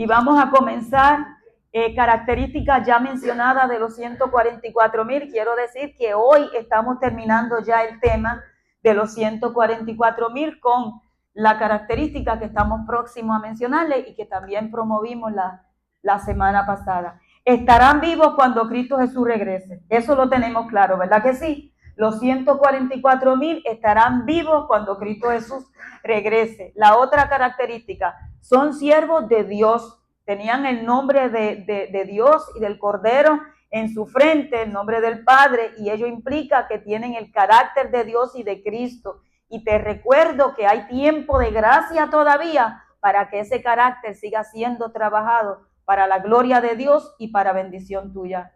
y vamos a comenzar características ya mencionadas de los 144,000. Quiero decir que hoy estamos terminando ya el tema de los 144,000 con la característica que estamos próximos a mencionarle y que también promovimos la semana pasada. Estarán vivos cuando Cristo Jesús regrese. Eso lo tenemos claro, ¿verdad que sí? Los 144,000 estarán vivos cuando Cristo Jesús regrese. La otra característica, son siervos de Dios. Tenían el nombre de Dios y del Cordero en su frente, el nombre del Padre, y ello implica que tienen el carácter de Dios y de Cristo. Y te recuerdo que hay tiempo de gracia todavía para que ese carácter siga siendo trabajado para la gloria de Dios y para bendición tuya.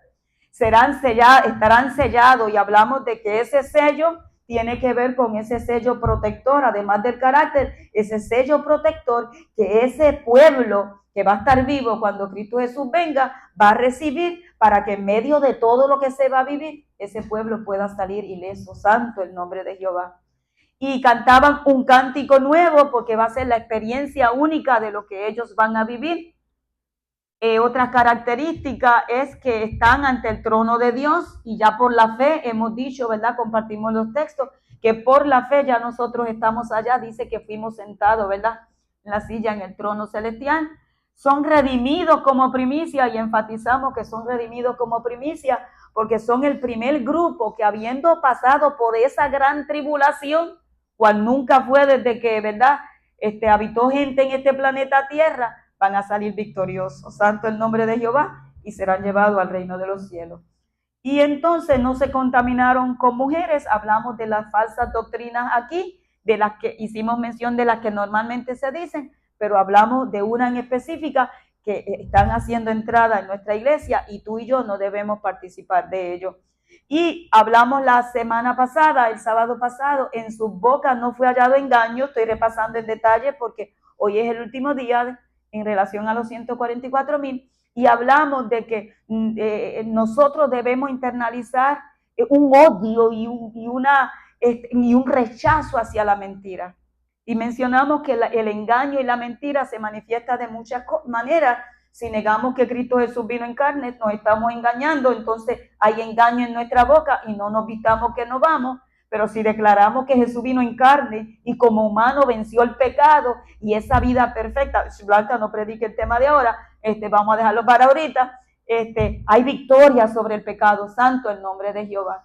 Estarán sellados, y hablamos de que ese sello tiene que ver con ese sello protector, además del carácter, ese sello protector que ese pueblo que va a estar vivo cuando Cristo Jesús venga, va a recibir para que en medio de todo lo que se va a vivir, ese pueblo pueda salir ileso. Santo el nombre de Jehová. Y cantaban un cántico nuevo porque va a ser la experiencia única de lo que ellos van a vivir. Otra característica es que están ante el trono de Dios y ya por la fe hemos dicho, ¿verdad? Compartimos los textos, que por la fe ya nosotros estamos allá, dice que fuimos sentados, ¿verdad? En la silla, en el trono celestial. Son redimidos como primicia, y enfatizamos que son redimidos como primicia porque son el primer grupo que, habiendo pasado por esa gran tribulación, cual nunca fue desde que, ¿verdad? Habitó gente en este planeta Tierra, van a salir victoriosos. Santo el nombre de Jehová, y serán llevados al reino de los cielos. Y entonces no se contaminaron con mujeres. Hablamos de las falsas doctrinas aquí, de las que hicimos mención, de las que normalmente se dicen, pero hablamos de una en específica que están haciendo entrada en nuestra iglesia y tú y yo no debemos participar de ello. Y hablamos la semana pasada, el sábado pasado, en sus bocas no fue hallado engaño. Estoy repasando en detalle porque hoy es el último día en relación a los 144,000, y hablamos de que nosotros debemos internalizar un odio y un rechazo hacia la mentira. Y mencionamos que el engaño y la mentira se manifiesta de muchas maneras. Si negamos que Cristo Jesús vino en carne, nos estamos engañando, entonces hay engaño en nuestra boca y no nos vitamos que nos vamos. Pero si declaramos que Jesús vino en carne y como humano venció el pecado y esa vida perfecta, Blanca no predique el tema de ahora, vamos a dejarlo para ahorita, hay victoria sobre el pecado. Santo el nombre de Jehová.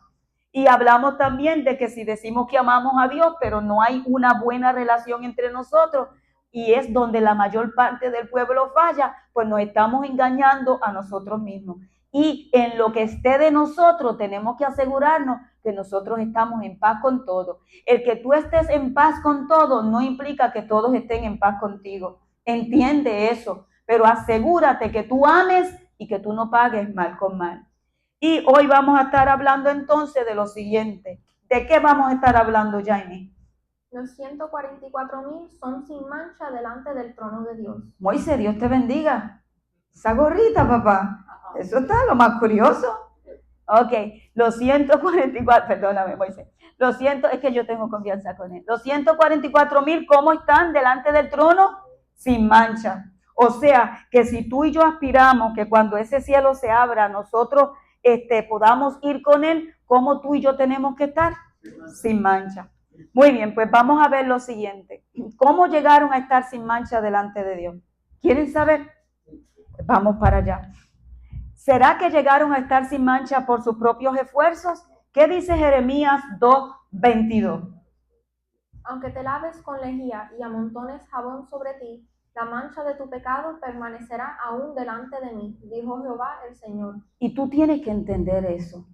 Y hablamos también de que si decimos que amamos a Dios, pero no hay una buena relación entre nosotros, y es donde la mayor parte del pueblo falla, pues nos estamos engañando a nosotros mismos. Y en lo que esté de nosotros tenemos que asegurarnos que nosotros estamos en paz con todo. El que tú estés en paz con todo no implica que todos estén en paz contigo. Entiende eso, pero asegúrate que tú ames y que tú no pagues mal con mal. Y hoy vamos a estar hablando entonces de lo siguiente. ¿De qué vamos a estar hablando, Jaime? Los 144,000 son sin mancha delante del trono de Dios. Moisés, Dios te bendiga. Esa gorrita, papá. Eso está lo más curioso. Ok, los 144, perdóname, Moisés. Es que yo tengo confianza con él. Los 144,000, ¿cómo están delante del trono? Sin mancha. O sea, que si tú y yo aspiramos que cuando ese cielo se abra, nosotros podamos ir con él, ¿cómo tú y yo tenemos que estar? Sin mancha. Muy bien, pues vamos a ver lo siguiente. ¿Cómo llegaron a estar sin mancha delante de Dios? ¿Quieren saber? Vamos para allá. ¿Será que llegaron a estar sin mancha por sus propios esfuerzos? ¿Qué dice Jeremías 2:22? Aunque te laves con lejía y amontones jabón sobre ti, la mancha de tu pecado permanecerá aún delante de mí, dijo Jehová el Señor. Y tú tienes que entender eso.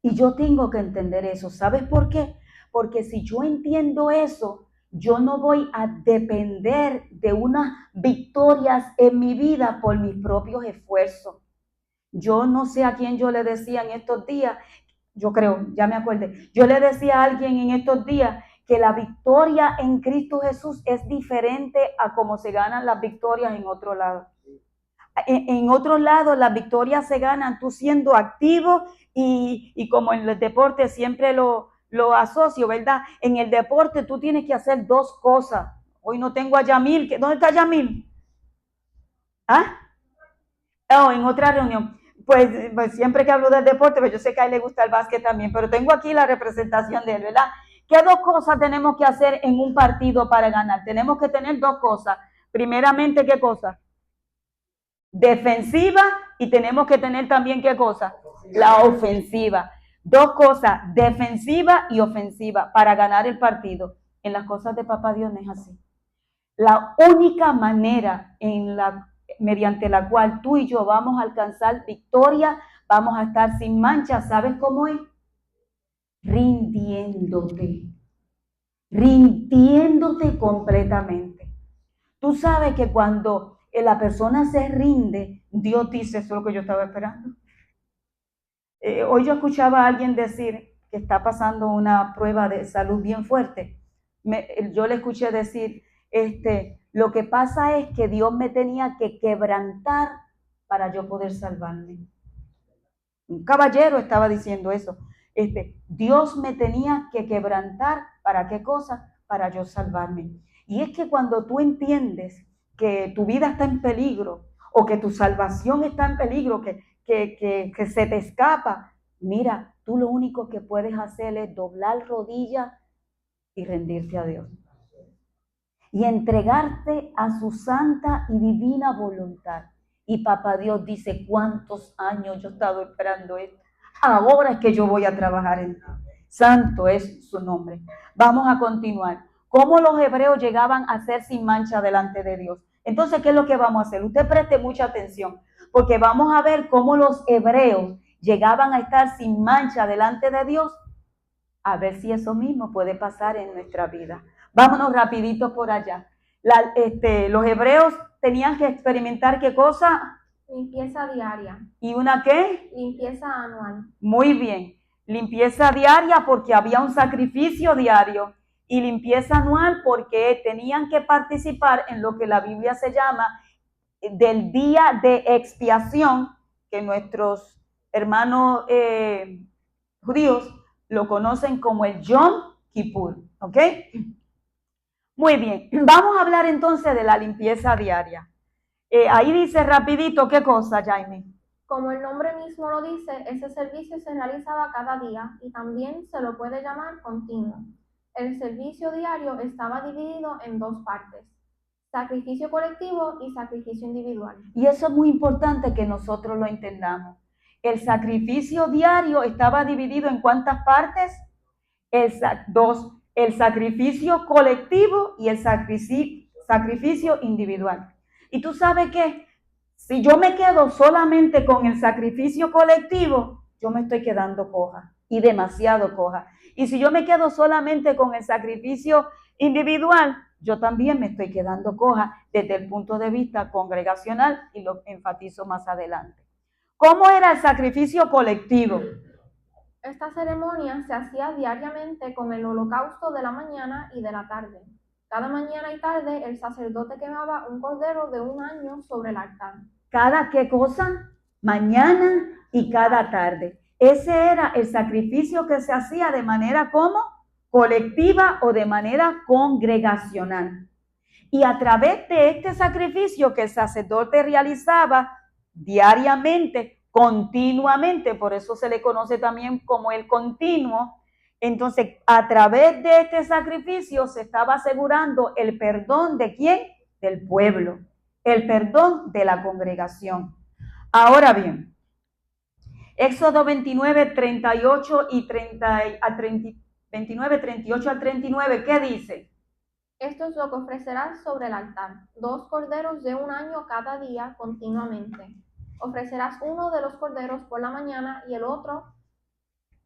Y yo tengo que entender eso. ¿Sabes por qué? Porque si yo entiendo eso, yo no voy a depender de unas victorias en mi vida por mis propios esfuerzos. Yo no sé a quién yo le decía en estos días, yo creo, ya me acordé, yo le decía a alguien en estos días que la victoria en Cristo Jesús es diferente a cómo se ganan las victorias en otro lado. En otros lados las victorias se ganan tú siendo activo y como en el deporte siempre lo asocio, ¿verdad? En el deporte tú tienes que hacer dos cosas. Hoy no tengo a Yamil. ¿Dónde está Yamil? ¿Ah? Oh, en otra reunión. Pues siempre que hablo del deporte, pues yo sé que a él le gusta el básquet también, pero tengo aquí la representación de él, ¿verdad? ¿Qué dos cosas tenemos que hacer en un partido para ganar? Tenemos que tener dos cosas. Primeramente, ¿qué cosa? Defensiva, y tenemos que tener también, ¿qué cosa? La ofensiva. Dos cosas, defensiva y ofensiva, para ganar el partido. En las cosas de Papá Dios no es así. La única manera mediante la cual tú y yo vamos a alcanzar victoria, vamos a estar sin mancha, ¿sabes cómo es? Rindiéndote completamente. Tú sabes que cuando la persona se rinde, Dios dice, eso es lo que yo estaba esperando. Hoy yo escuchaba a alguien decir que está pasando una prueba de salud bien fuerte. Yo le escuché decir, lo que pasa es que Dios me tenía que quebrantar para yo poder salvarme. Un caballero estaba diciendo eso. Dios me tenía que quebrantar, ¿para qué cosa? Para yo salvarme. Y es que cuando tú entiendes que tu vida está en peligro o que tu salvación está en peligro, que se te escapa, mira, tú lo único que puedes hacer es doblar rodillas y rendirte a Dios. Y entregarte a su santa y divina voluntad. Y Papá Dios dice, ¿cuántos años yo he estado esperando esto? Ahora es que yo voy a trabajar en ti. Santo es su nombre. Vamos a continuar. ¿Cómo los hebreos llegaban a ser sin mancha delante de Dios? Entonces, ¿qué es lo que vamos a hacer? Usted preste mucha atención, porque vamos a ver cómo los hebreos llegaban a estar sin mancha delante de Dios. A ver si eso mismo puede pasar en nuestra vida. Vámonos rapidito por allá. Los hebreos tenían que experimentar ¿qué cosa? Limpieza diaria. ¿Y una qué? Limpieza anual. Muy bien. Limpieza diaria porque había un sacrificio diario, y limpieza anual porque tenían que participar en lo que la Biblia se llama del día de expiación, que nuestros hermanos judíos lo conocen como el Yom Kippur, ¿ok? Muy bien, vamos a hablar entonces de la limpieza diaria. Ahí dice rapidito, ¿qué cosa, Jaime? Como el nombre mismo lo dice, ese servicio se realizaba cada día y también se lo puede llamar continuo. El servicio diario estaba dividido en dos partes: sacrificio colectivo y sacrificio individual. Y eso es muy importante que nosotros lo entendamos. El sacrificio diario estaba dividido en ¿cuántas partes? Dos. El sacrificio colectivo y el sacrificio individual. Y tú sabes que si yo me quedo solamente con el sacrificio colectivo, yo me estoy quedando coja, y demasiado coja. Y si yo me quedo solamente con el sacrificio individual, yo también me estoy quedando coja desde el punto de vista congregacional, y lo enfatizo más adelante. ¿Cómo era el sacrificio colectivo? Esta ceremonia se hacía diariamente con el holocausto de la mañana y de la tarde. Cada mañana y tarde el sacerdote quemaba un cordero de un año sobre el altar. ¿Cada qué cosa? Mañana y cada tarde. Ese era el sacrificio que se hacía de manera como colectiva o de manera congregacional. Y a través de este sacrificio que el sacerdote realizaba diariamente, continuamente, por eso se le conoce también como el continuo, entonces a través de este sacrificio se estaba asegurando el perdón ¿de quién? Del pueblo, el perdón de la congregación. Ahora bien, Éxodo 29, 38 y 29, 38 al 39, ¿qué dice? Esto es lo que ofrecerás sobre el altar: 2 corderos de un año cada día continuamente. Ofrecerás uno de los corderos por la mañana y el otro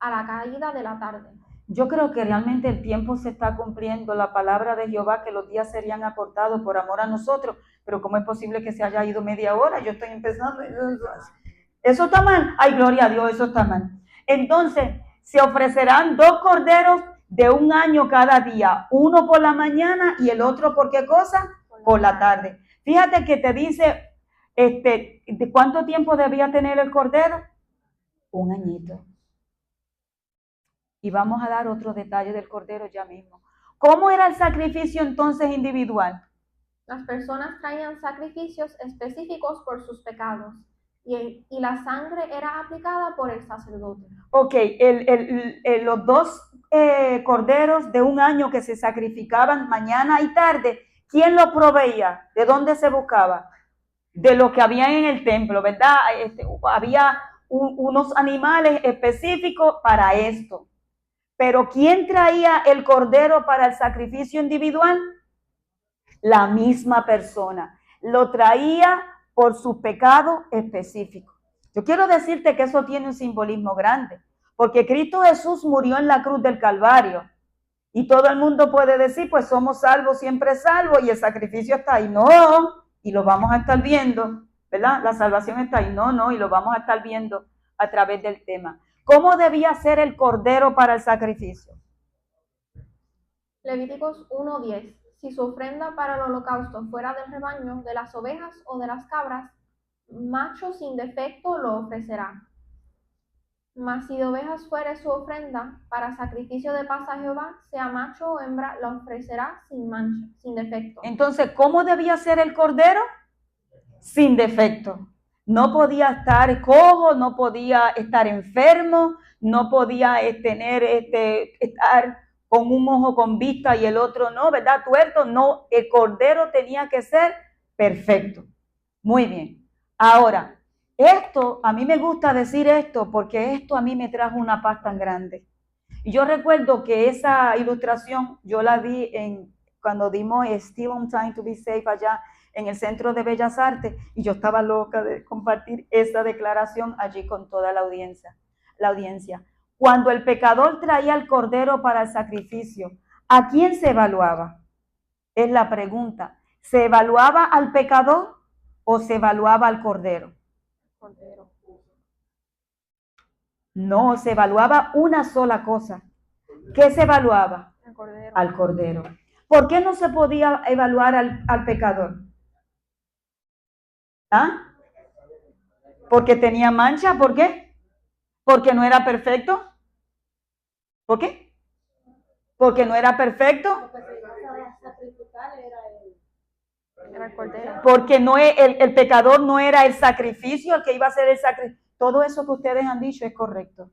a la caída de la tarde. Yo creo que realmente el tiempo se está cumpliendo, la palabra de Jehová, que los días serían acortados por amor a nosotros, pero ¿cómo es posible que se haya ido media hora? Yo estoy empezando. Eso está mal. Ay, gloria a Dios, eso está mal. Entonces, se ofrecerán 2 corderos de un año cada día, uno por la mañana y el otro ¿por qué cosa? Por la tarde. Fíjate que te dice, ¿de cuánto tiempo debía tener el cordero? Un añito. Y vamos a dar otro detalle del cordero ya mismo. ¿Cómo era el sacrificio entonces individual? Las personas traían sacrificios específicos por sus pecados y la sangre era aplicada por el sacerdote. Ok, los dos corderos de un año que se sacrificaban mañana y tarde, ¿quién lo proveía? ¿De dónde se buscaba? De lo que había en el templo, ¿verdad? Había unos animales específicos para esto. Pero ¿quién traía el cordero para el sacrificio individual? La misma persona. Lo traía por su pecado específico. Yo quiero decirte que eso tiene un simbolismo grande, porque Cristo Jesús murió en la cruz del Calvario. Y todo el mundo puede decir, pues somos salvos, siempre salvos, y el sacrificio está ahí. No, y lo vamos a estar viendo, ¿verdad? La salvación está ahí. No, y lo vamos a estar viendo a través del tema. ¿Cómo debía ser el cordero para el sacrificio? Levíticos 1:10. Si su ofrenda para el holocausto fuera del rebaño, de las ovejas o de las cabras, macho sin defecto lo ofrecerá. Mas si de ovejas fuere su ofrenda para sacrificio de paz a Jehová, sea macho o hembra, la ofrecerá sin mancha, sin defecto. Entonces, ¿cómo debía ser el cordero? Sin defecto. No podía estar cojo, no podía estar enfermo, no podía estar con un ojo con vista y el otro no, ¿verdad? Tuerto, no, el cordero tenía que ser perfecto. Muy bien. Ahora, esto, a mí me gusta decir esto porque esto a mí me trajo una paz tan grande. Y yo recuerdo que esa ilustración yo la vi cuando dimos Still on Time to be Safe allá en el Centro de Bellas Artes, y yo estaba loca de compartir esa declaración allí con toda la audiencia. Cuando el pecador traía el cordero para el sacrificio, ¿a quién se evaluaba? Es la pregunta. ¿Se evaluaba al pecador o se evaluaba al cordero? Cordero. No, se evaluaba una sola cosa. ¿Qué se evaluaba? El cordero. Al cordero. ¿Por qué no se podía evaluar al pecador? ¿Ah? Porque tenía mancha. ¿Por qué? Porque no era perfecto. ¿Por qué? Porque no era perfecto. Era el cordero. Porque no el pecador no era el sacrificio, el que iba a ser el sacrificio. Todo eso que ustedes han dicho es correcto.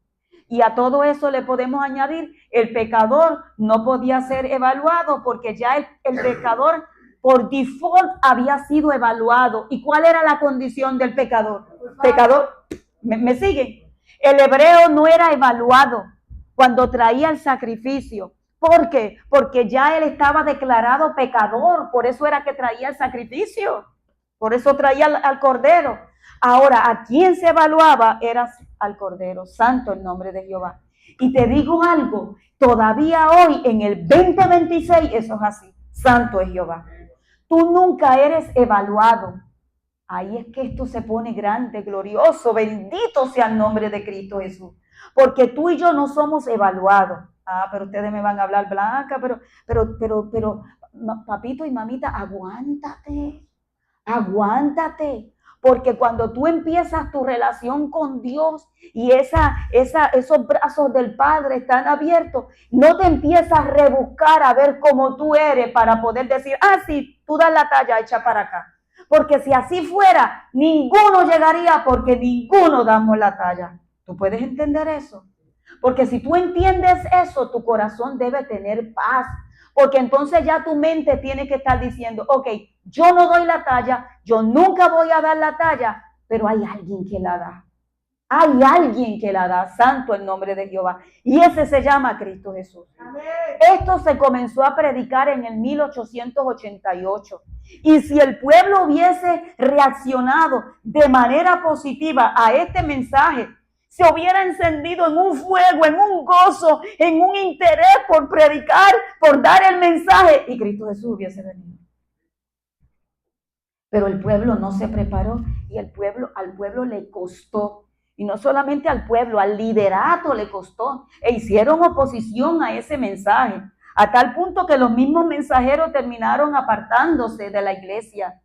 Y a todo eso le podemos añadir, el pecador no podía ser evaluado porque ya el pecador por default había sido evaluado. ¿Y cuál era la condición del pecador? Pecador, ¿me siguen? El hebreo no era evaluado cuando traía el sacrificio. ¿Por qué? Porque ya él estaba declarado pecador, por eso era que traía el sacrificio, por eso traía al cordero. Ahora, ¿a quién se evaluaba? Era al cordero, santo el nombre de Jehová. Y te digo algo, todavía hoy en el 2026 eso es así, santo es Jehová. Tú nunca eres evaluado. Ahí es que esto se pone grande, glorioso, bendito sea el nombre de Cristo Jesús. Porque tú y yo no somos evaluados. Ah, pero ustedes me van a hablar blanca, pero, papito y mamita, aguántate. Porque cuando tú empiezas tu relación con Dios y esos brazos del Padre están abiertos, no te empiezas a rebuscar a ver cómo tú eres para poder decir, sí, tú das la talla, echa para acá. Porque si así fuera, ninguno llegaría porque ninguno damos la talla. ¿Tú puedes entender eso? Porque si tú entiendes eso, tu corazón debe tener paz. Porque entonces ya tu mente tiene que estar diciendo, ok, yo no doy la talla, yo nunca voy a dar la talla, pero hay alguien que la da. Hay alguien que la da, santo el nombre de Jehová. Y ese se llama Cristo Jesús. Amén. Esto se comenzó a predicar en el 1888. Y si el pueblo hubiese reaccionado de manera positiva a este mensaje, se hubiera encendido en un fuego, en un gozo, en un interés por predicar, por dar el mensaje, y Cristo Jesús hubiese venido. Pero el pueblo no se preparó y al pueblo le costó. Y no solamente al pueblo, al liderato le costó. E hicieron oposición a ese mensaje, a tal punto que los mismos mensajeros terminaron apartándose de la iglesia.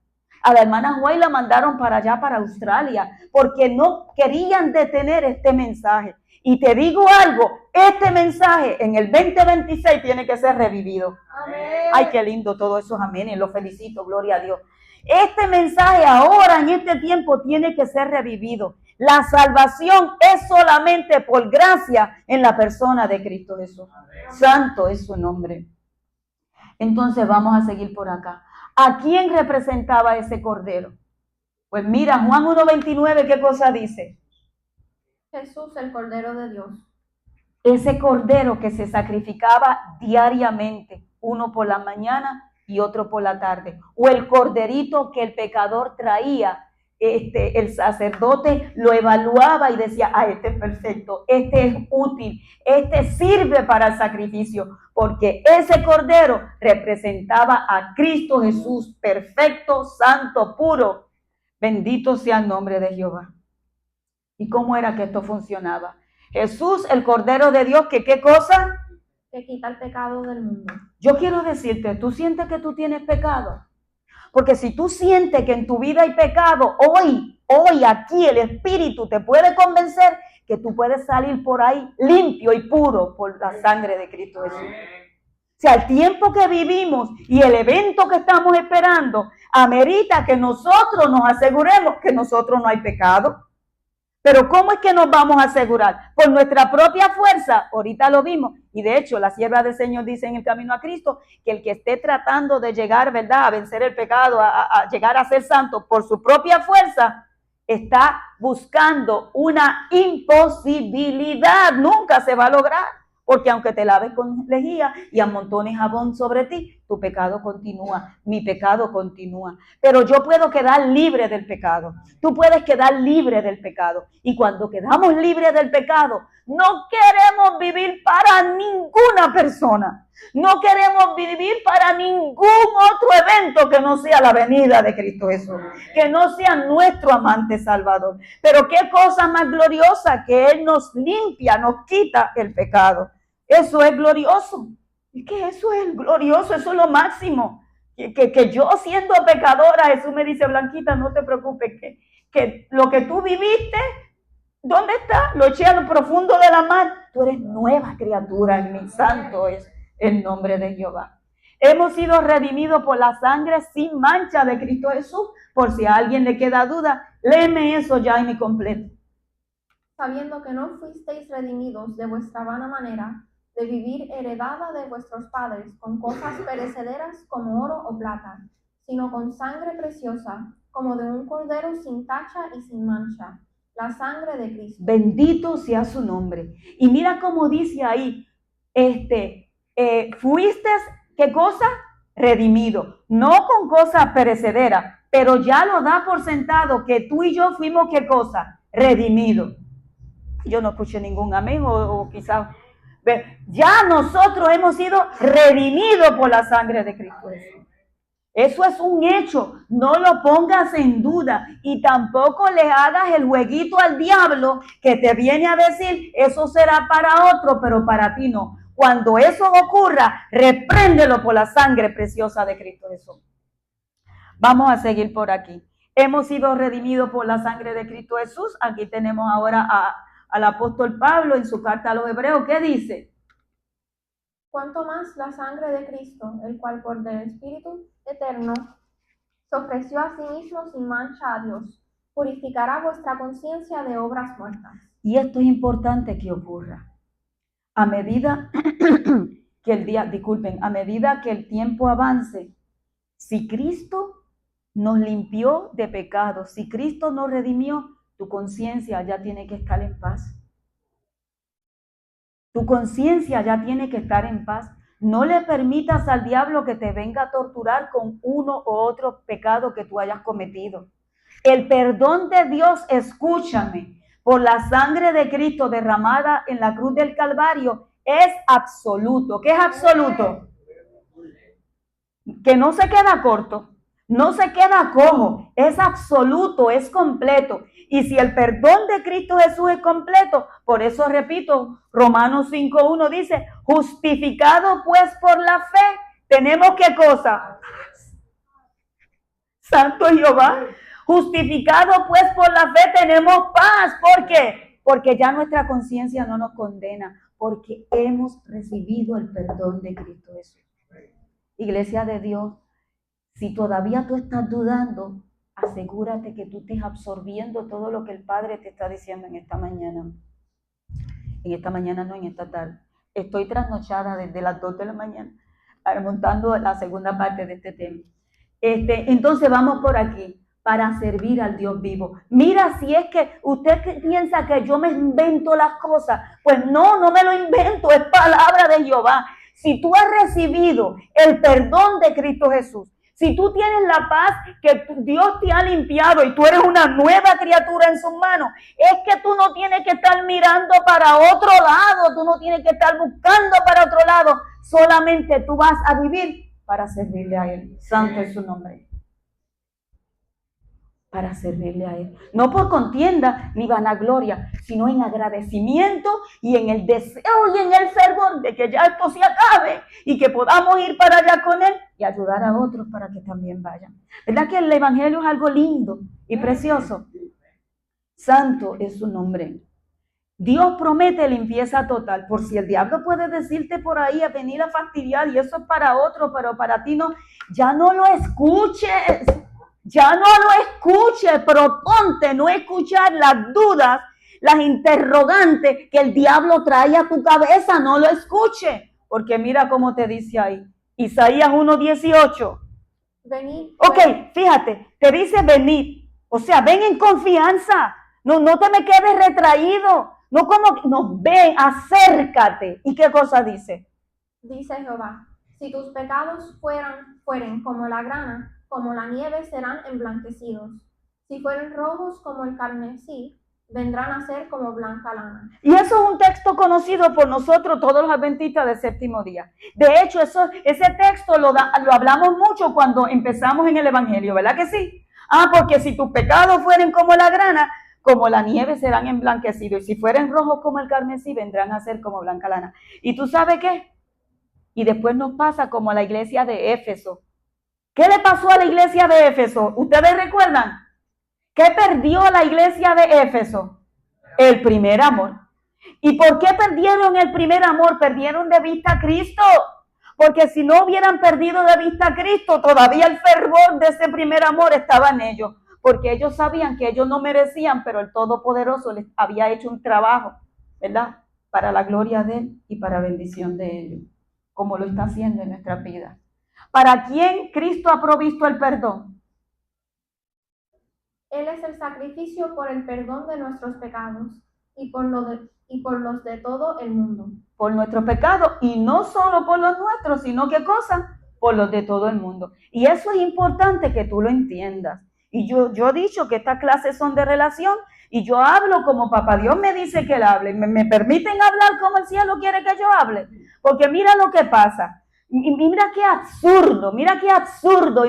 A la hermana Juay la mandaron para allá, para Australia, porque no querían detener este mensaje. Y te digo algo, este mensaje en el 2026 tiene que ser revivido. Amén. Ay, qué lindo todo eso, amén, y lo felicito, gloria a Dios. Este mensaje ahora, en este tiempo, tiene que ser revivido. La salvación es solamente por gracia en la persona de Cristo Jesús. Santo es su nombre. Entonces vamos a seguir por acá. ¿A quién representaba ese cordero? Pues mira, Juan 1:29, ¿qué cosa dice? Jesús, el Cordero de Dios. Ese cordero que se sacrificaba diariamente, uno por la mañana y otro por la tarde. O el corderito que el pecador traía, el sacerdote lo evaluaba y decía, este es perfecto, este es útil, este sirve para el sacrificio, porque ese cordero representaba a Cristo Jesús, perfecto, santo, puro. Bendito sea el nombre de Jehová. ¿Y cómo era que esto funcionaba? Jesús, el Cordero de Dios, que ¿qué cosa? Que quita el pecado del mundo. Yo quiero decirte, ¿tú sientes que tú tienes pecado? Porque si tú sientes que en tu vida hay pecado, hoy aquí el Espíritu te puede convencer que tú puedes salir por ahí limpio y puro por la sangre de Cristo Jesús. O sea, el tiempo que vivimos y el evento que estamos esperando amerita que nosotros nos aseguremos que nosotros no hay pecado. Pero ¿cómo es que nos vamos a asegurar? Por nuestra propia fuerza, ahorita lo vimos, y de hecho la sierva del Señor dice en el camino a Cristo, que el que esté tratando de llegar, ¿verdad?, a vencer el pecado, a llegar a ser santo por su propia fuerza, está buscando una imposibilidad, nunca se va a lograr. Porque aunque te laves con lejía y amontones jabón sobre ti, tu pecado continúa, mi pecado continúa. Pero yo puedo quedar libre del pecado. Tú puedes quedar libre del pecado. Y cuando quedamos libres del pecado, no queremos vivir para ninguna persona. No queremos vivir para ningún otro evento que no sea la venida de Cristo Jesús. Que no sea nuestro amante Salvador. Pero qué cosa más gloriosa que Él nos limpia, nos quita el pecado. Eso es glorioso. Es que eso es glorioso, eso es lo máximo. Que yo siendo pecadora, Jesús me dice, Blanquita, no te preocupes, que lo que tú viviste, ¿dónde está? Lo eché a lo profundo de la mar. Tú eres nueva criatura en mi santo es el nombre de Jehová. Hemos sido redimidos por la sangre sin mancha de Cristo Jesús. Por si a alguien le queda duda, léeme eso ya en mi completo. Sabiendo que no fuisteis redimidos de vuestra vana manera de vivir heredada de vuestros padres con cosas perecederas como oro o plata, sino con sangre preciosa, como de un cordero sin tacha y sin mancha, la sangre de Cristo. Bendito sea su nombre. Y mira cómo dice ahí, fuiste, ¿qué cosa? Redimido, no con cosas perecederas, pero ya lo da por sentado que tú y yo fuimos, ¿qué cosa? Redimidos. Yo no escuché ningún amén o quizás... Ya nosotros hemos sido redimidos por la sangre de Cristo Jesús. Eso es un hecho, no lo pongas en duda y tampoco le hagas el jueguito al diablo que te viene a decir, eso será para otro, pero para ti no. Cuando eso ocurra, repréndelo por la sangre preciosa de Cristo Jesús. Vamos a seguir por aquí. Hemos sido redimidos por la sangre de Cristo Jesús. Aquí tenemos ahora al apóstol Pablo en su carta a los Hebreos. ¿Qué dice? Cuanto más la sangre de Cristo, el cual por el Espíritu eterno se ofreció a sí mismo sin mancha a Dios, purificará vuestra conciencia de obras muertas. Y esto es importante que ocurra. A medida que a medida que el tiempo avance, si Cristo nos limpió de pecado, si Cristo nos redimió, tu conciencia ya tiene que estar en paz. Tu conciencia ya tiene que estar en paz. No le permitas al diablo que te venga a torturar con uno u otro pecado que tú hayas cometido. El perdón de Dios, escúchame, por la sangre de Cristo derramada en la cruz del Calvario es absoluto. ¿Qué es absoluto? Que no se queda corto. No se queda cojo, es absoluto, es completo. Y si el perdón de Cristo Jesús es completo, por eso repito, Romanos 5:1 dice, justificado pues por la fe, tenemos ¿qué cosa? Santo Jehová. Justificado pues por la fe tenemos paz. ¿Por qué? Porque ya nuestra conciencia no nos condena, porque hemos recibido el perdón de Cristo Jesús. Iglesia de Dios, si todavía tú estás dudando, asegúrate que tú estés absorbiendo todo lo que el Padre te está diciendo en esta mañana. En esta mañana no, en esta tarde. Estoy trasnochada desde las 2 de la mañana, montando la segunda parte de este tema. Entonces vamos por aquí, para servir al Dios vivo. Mira, si es que usted piensa que yo me invento las cosas, pues no me lo invento, es palabra de Jehová. Si tú has recibido el perdón de Cristo Jesús, si tú tienes la paz que Dios te ha limpiado y tú eres una nueva criatura en sus manos, es que tú no tienes que estar mirando para otro lado, tú no tienes que estar buscando para otro lado, solamente tú vas a vivir para servirle a Él. Santo es su nombre. Para servirle a Él. No por contienda ni vanagloria, sino en agradecimiento y en el deseo y en el fervor de que ya esto se acabe y que podamos ir para allá con Él y ayudar a otros para que también vayan. ¿Verdad que el Evangelio es algo lindo y precioso? Santo es su nombre. Dios promete limpieza total. Por si el diablo puede decirte por ahí a venir a fastidiar y eso es para otro, pero para ti no, ya no lo escuches. Ya no lo escuches, proponte no escuchar las dudas, las interrogantes que el diablo trae a tu cabeza, no lo escuches, porque mira cómo te dice ahí, Isaías 1:18. Venid. Ok, fíjate, te dice venid, o sea, ven en confianza, no te me quedes retraído, no, ven, acércate. ¿Y qué cosa dice? Dice Jehová, si tus pecados fueren como la grana, como la nieve serán emblanquecidos. Si fueren rojos como el carmesí, vendrán a ser como blanca lana. Y eso es un texto conocido por nosotros, todos los adventistas del séptimo día. De hecho, ese texto lo hablamos mucho cuando empezamos en el Evangelio, ¿verdad que sí? Porque si tus pecados fueren como la grana, como la nieve serán emblanquecidos. Y si fueren rojos como el carmesí, vendrán a ser como blanca lana. ¿Y tú sabes qué? Y después nos pasa como a la iglesia de Éfeso. ¿Qué le pasó a la iglesia de Éfeso? ¿Ustedes recuerdan? ¿Qué perdió la iglesia de Éfeso? El primer amor. ¿Y por qué perdieron el primer amor? Perdieron de vista a Cristo. Porque si no hubieran perdido de vista a Cristo, todavía el fervor de ese primer amor estaba en ellos. Porque ellos sabían que ellos no merecían, pero el Todopoderoso les había hecho un trabajo, ¿verdad? Para la gloria de Él y para bendición de ellos, como lo está haciendo en nuestra vida. ¿Para quién Cristo ha provisto el perdón? Él es el sacrificio por el perdón de nuestros pecados y por los de todo el mundo. Por nuestros pecados, y no solo por los nuestros, sino ¿qué cosa? Por los de todo el mundo. Y eso es importante que tú lo entiendas. Y yo he dicho que estas clases son de relación, y yo hablo como Papá Dios me dice que él hable. ¿Me permiten hablar como el cielo quiere que yo hable? Porque mira lo que pasa. Y mira qué absurdo, y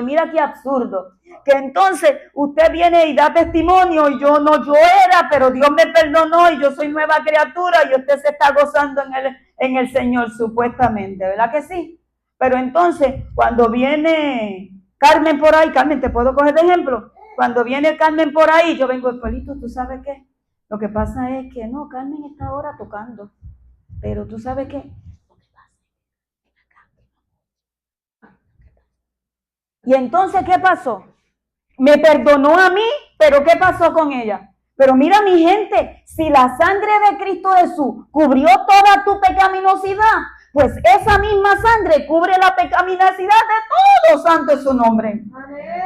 mira qué absurdo. Que entonces usted viene y da testimonio y yo era, pero Dios me perdonó y yo soy nueva criatura y usted se está gozando en el Señor supuestamente, ¿verdad que sí? Pero entonces cuando viene Carmen por ahí, Carmen, ¿te puedo coger de ejemplo? Cuando viene Carmen por ahí, yo vengo, Polito, ¿tú sabes qué? Lo que pasa es que no, Carmen está ahora tocando, pero ¿tú sabes qué? Y entonces, ¿qué pasó? Me perdonó a mí, pero ¿qué pasó con ella? Pero mira, mi gente, si la sangre de Cristo Jesús cubrió toda tu pecaminosidad, pues esa misma sangre cubre la pecaminosidad de todo, santo es su nombre.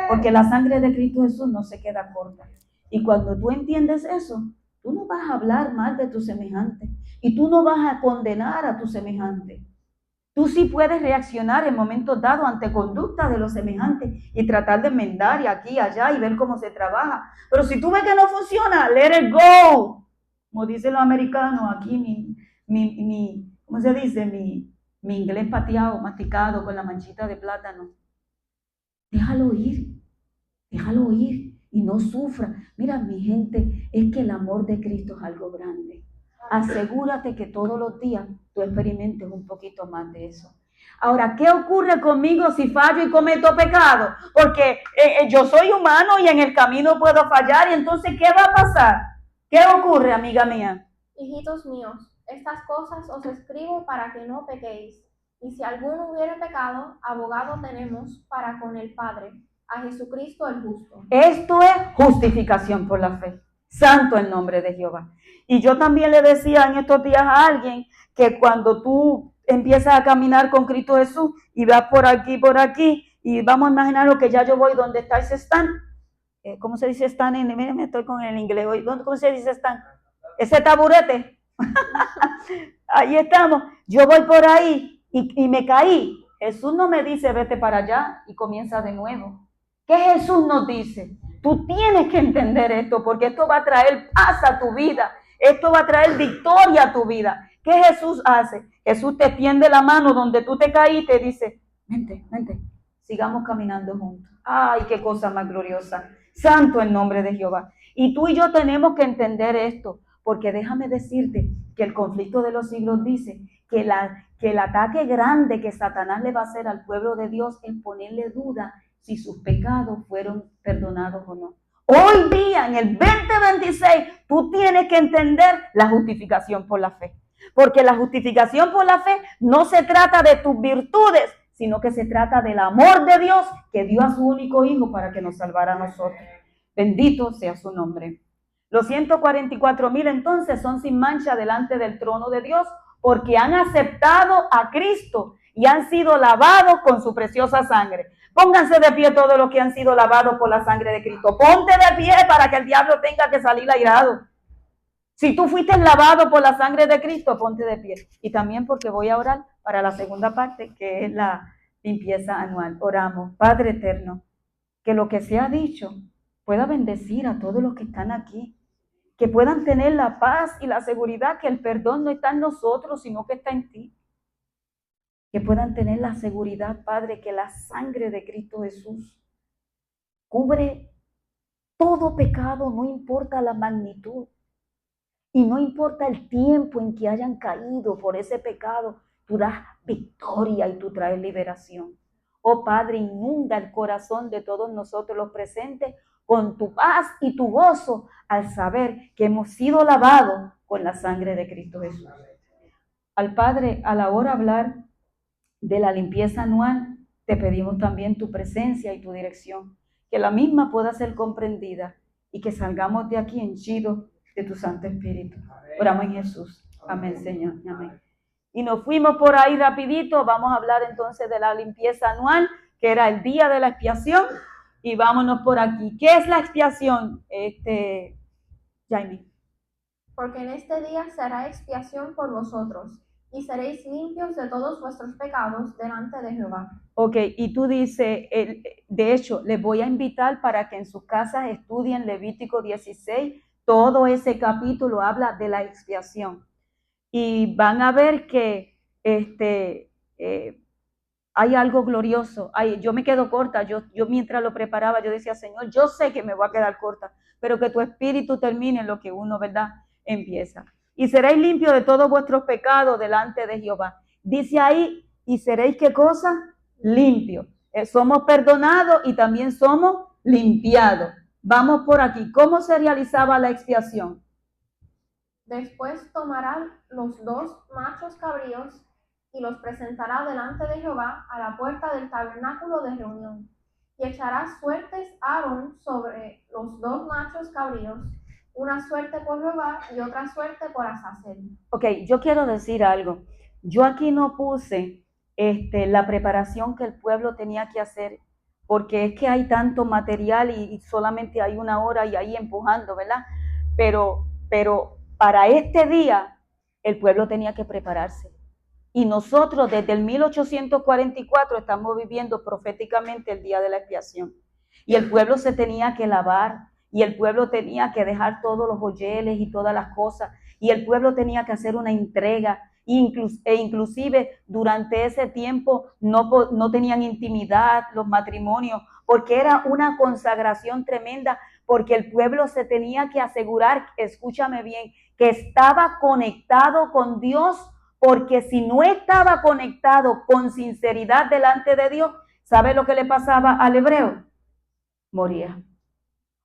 Porque la sangre de Cristo Jesús no se queda corta. Y cuando tú entiendes eso, tú no vas a hablar mal de tu semejante. Y tú no vas a condenar a tu semejante. Tú sí puedes reaccionar en momentos dados ante conducta de los semejantes y tratar de enmendar y aquí y allá y ver cómo se trabaja. Pero si tú ves que no funciona, let it go. Como dicen los americanos, aquí ¿cómo se dice? Mi inglés pateado, masticado con la manchita de plátano. Déjalo ir y no sufra. Mira, mi gente, es que el amor de Cristo es algo grande. Asegúrate que todos los días tú experimentes un poquito más de eso. Ahora, ¿qué ocurre conmigo si fallo y cometo pecado? Porque yo soy humano y en el camino puedo fallar, y entonces, ¿qué va a pasar? ¿Qué ocurre, amiga mía? Hijitos míos, estas cosas os escribo para que no pequéis. Y si alguno hubiere pecado, abogado tenemos para con el Padre, a Jesucristo el justo. Esto es justificación por la fe. Santo el nombre de Jehová. Y yo también le decía en estos días a alguien que cuando tú empiezas a caminar con Cristo Jesús y vas por aquí, y vamos a imaginar lo que ya yo voy donde está ese stand. ¿Cómo se dice stand? Mira, me estoy con el inglés hoy. ¿Cómo se dice stand? Ese taburete. Ahí estamos. Yo voy por ahí y me caí. Jesús no me dice vete para allá y comienza de nuevo. ¿Qué Jesús nos dice? Tú tienes que entender esto porque esto va a traer paz a tu vida. Esto va a traer victoria a tu vida. ¿Qué Jesús hace? Jesús te tiende la mano donde tú te caíste y dice, vente, sigamos caminando juntos. Ay, qué cosa más gloriosa. Santo el nombre de Jehová. Y tú y yo tenemos que entender esto, porque déjame decirte que el conflicto de los siglos dice que el ataque grande que Satanás le va a hacer al pueblo de Dios es ponerle duda si sus pecados fueron perdonados o no. Hoy día, en el 2026, tú tienes que entender la justificación por la fe. Porque la justificación por la fe no se trata de tus virtudes, sino que se trata del amor de Dios que dio a su único Hijo para que nos salvara a nosotros. Bendito sea su nombre. Los 144,000 entonces son sin mancha delante del trono de Dios porque han aceptado a Cristo y han sido lavados con su preciosa sangre. Pónganse de pie todos los que han sido lavados por la sangre de Cristo. Ponte de pie para que el diablo tenga que salir airado. Si tú fuiste lavado por la sangre de Cristo, ponte de pie. Y también porque voy a orar para la segunda parte, que es la limpieza anual. Oramos. Padre eterno, que lo que se ha dicho pueda bendecir a todos los que están aquí. Que puedan tener la paz y la seguridad que el perdón no está en nosotros, sino que está en ti. Que puedan tener la seguridad, Padre, que la sangre de Cristo Jesús cubre todo pecado, no importa la magnitud. Y no importa el tiempo en que hayan caído por ese pecado, tú das victoria y tú traes liberación. Oh Padre, inunda el corazón de todos nosotros los presentes con tu paz y tu gozo al saber que hemos sido lavados con la sangre de Cristo Jesús. Al Padre, a la hora de hablar de la limpieza anual, te pedimos también tu presencia y tu dirección, que la misma pueda ser comprendida y que salgamos de aquí henchidos de tu Santo Espíritu. Oramos en Jesús. Amén, Señor. Amén. Y nos fuimos por ahí rapidito. Vamos a hablar entonces de la limpieza anual, que era el día de la expiación. Y vámonos por aquí. ¿Qué es la expiación, Jaime? Porque en este día será expiación por vosotros, y seréis limpios de todos vuestros pecados delante de Jehová. Ok, y tú dices, de hecho, les voy a invitar para que en sus casas estudien Levítico 16. Todo ese capítulo habla de la expiación. Y van a ver que hay algo glorioso. Yo me quedo corta. Yo mientras lo preparaba, yo decía, Señor, yo sé que me voy a quedar corta, pero que tu espíritu termine lo que uno, ¿verdad?, empieza. Y seréis limpios de todos vuestros pecados delante de Jehová. Dice ahí, y seréis, ¿qué cosa? Limpios. Somos perdonados y también somos limpiados. Vamos por aquí. ¿Cómo se realizaba la expiación? Después tomará los 2 machos cabríos y los presentará delante de Jehová a la puerta del tabernáculo de reunión. Y echará suertes Aarón sobre los 2 machos cabríos, una suerte por Jehová y otra suerte por Azazel. Ok, yo quiero decir algo. Yo aquí no puse la preparación que el pueblo tenía que hacer, porque es que hay tanto material y solamente hay una hora y ahí empujando, ¿verdad? Pero para este día el pueblo tenía que prepararse. Y nosotros desde el 1844 estamos viviendo proféticamente el día de la expiación. Y el pueblo se tenía que lavar, y el pueblo tenía que dejar todos los joyeles y todas las cosas, y el pueblo tenía que hacer una entrega, e inclusive durante ese tiempo no tenían intimidad los matrimonios, porque era una consagración tremenda, porque el pueblo se tenía que asegurar, escúchame bien, que estaba conectado con Dios porque si no estaba conectado con sinceridad delante de Dios, ¿sabe lo que le pasaba al hebreo? Moría.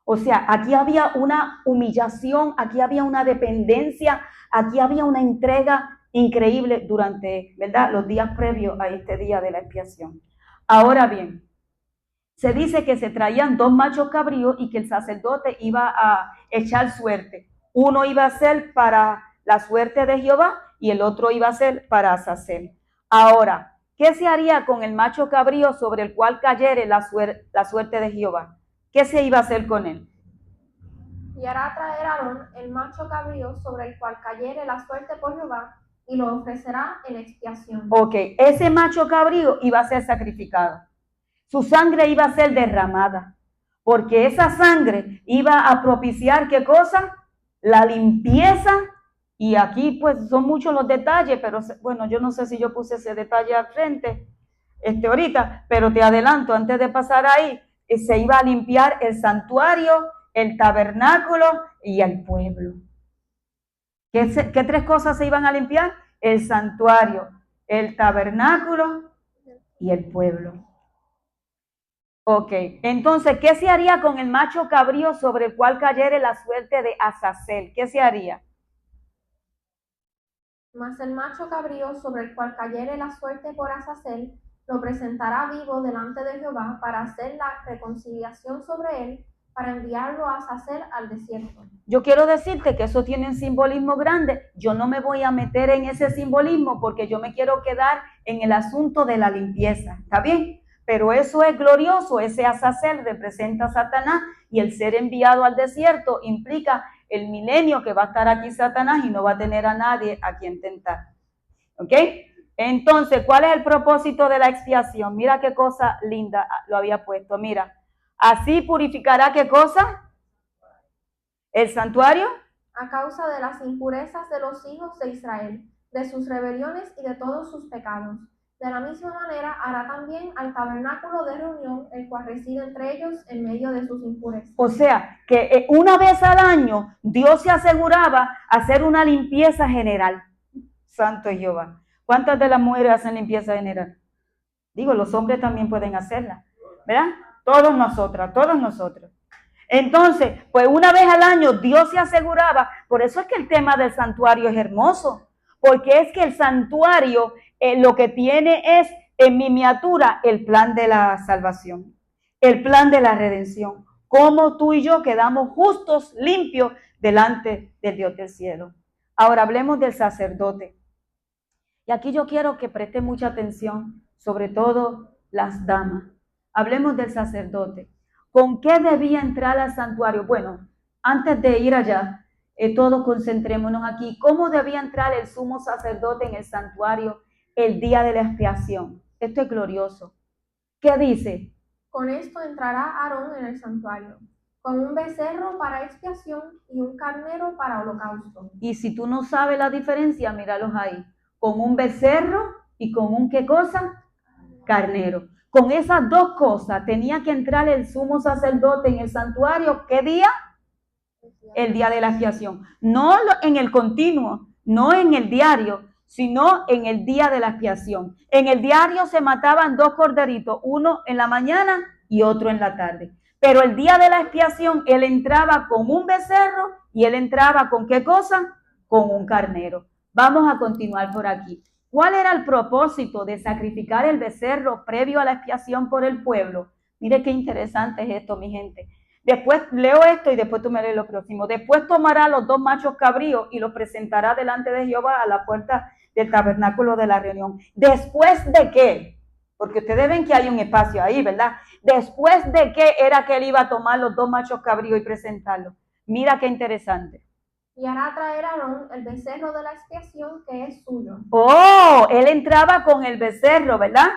O sea, aquí había una humillación, aquí había una dependencia, aquí había una entrega increíble durante, ¿verdad?, los días previos a este día de la expiación. Ahora bien, se dice que se traían 2 machos cabríos y que el sacerdote iba a echar suerte. Uno iba a ser para la suerte de Jehová y el otro iba a ser para Azazel. Ahora, ¿qué se haría con el macho cabrío sobre el cual cayere la suerte de Jehová? ¿Qué se iba a hacer con él? Y hará traer Aarón el macho cabrío sobre el cual cayere la suerte por Jehová, y lo ofrecerá en expiación. Ok, ese macho cabrío iba a ser sacrificado. Su sangre iba a ser derramada, porque esa sangre iba a propiciar, ¿qué cosa? La limpieza. Y aquí pues son muchos los detalles, pero bueno, yo no sé si yo puse ese detalle al frente ahorita, pero te adelanto, antes de pasar ahí, se iba a limpiar el santuario, el tabernáculo y el pueblo. ¿Qué 3 cosas se iban a limpiar? El santuario, el tabernáculo y el pueblo. Ok, entonces, ¿qué se haría con el macho cabrío sobre el cual cayere la suerte de Azazel? ¿Qué se haría? Mas el macho cabrío sobre el cual cayere la suerte por Azazel, lo presentará vivo delante de Jehová para hacer la reconciliación sobre él, para enviarlo a Azazel al desierto. Yo quiero decirte que eso tiene un simbolismo grande. Yo no me voy a meter en ese simbolismo porque yo me quiero quedar en el asunto de la limpieza. ¿Está bien? Pero eso es glorioso. Ese Azazel representa a Satanás y el ser enviado al desierto implica el milenio que va a estar aquí Satanás y no va a tener a nadie a quien tentar. ¿Ok? Entonces, ¿cuál es el propósito de la expiación? Mira qué cosa linda lo había puesto. Mira, así purificará ¿qué cosa? El santuario. A causa de las impurezas de los hijos de Israel, de sus rebeliones y de todos sus pecados. De la misma manera hará también al tabernáculo de reunión, el cual reside entre ellos en medio de sus impurezas. O sea, que una vez al año Dios se aseguraba hacer una limpieza general. Santo Jehová. ¿Cuántas de las mujeres hacen limpieza general? Digo, los hombres también pueden hacerla, ¿verdad? Todos nosotros. Entonces, pues una vez al año Dios se aseguraba, por eso es que el tema del santuario es hermoso, porque es que el santuario lo que tiene es en miniatura el plan de la salvación, el plan de la redención, cómo tú y yo quedamos justos, limpios delante del Dios del cielo. Ahora hablemos del sacerdote. Y aquí yo quiero que preste mucha atención, sobre todo las damas. Hablemos del sacerdote. ¿Con qué debía entrar al santuario? Bueno, antes de ir allá, todos concentrémonos aquí. ¿Cómo debía entrar el sumo sacerdote en el santuario el día de la expiación? Esto es glorioso. ¿Qué dice? Con esto entrará Aarón en el santuario, con un becerro para expiación y un carnero para holocausto. Y si tú no sabes la diferencia, míralos ahí. Con un becerro y con un ¿qué cosa? Carnero. Con esas 2 cosas tenía que entrar el sumo sacerdote en el santuario. ¿Qué día? El día de la expiación. No en el continuo, no en el diario, sino en el día de la expiación. En el diario se mataban 2 corderitos, uno en la mañana y otro en la tarde. Pero el día de la expiación, él entraba con un becerro y él entraba con ¿qué cosa? Con un carnero. Vamos a continuar por aquí. ¿Cuál era el propósito de sacrificar el becerro previo a la expiación por el pueblo? Mire qué interesante es esto, mi gente. Después leo esto y después tú me lees lo próximo. Después tomará los 2 machos cabríos y los presentará delante de Jehová a la puerta del tabernáculo de la reunión. ¿Después de qué? Porque ustedes ven que hay un espacio ahí, ¿verdad? ¿Después de qué era que él iba a tomar los 2 machos cabríos y presentarlos? Mira qué interesante. Y hará traer a Aarón el becerro de la expiación que es suyo. Oh, él entraba con el becerro, ¿verdad?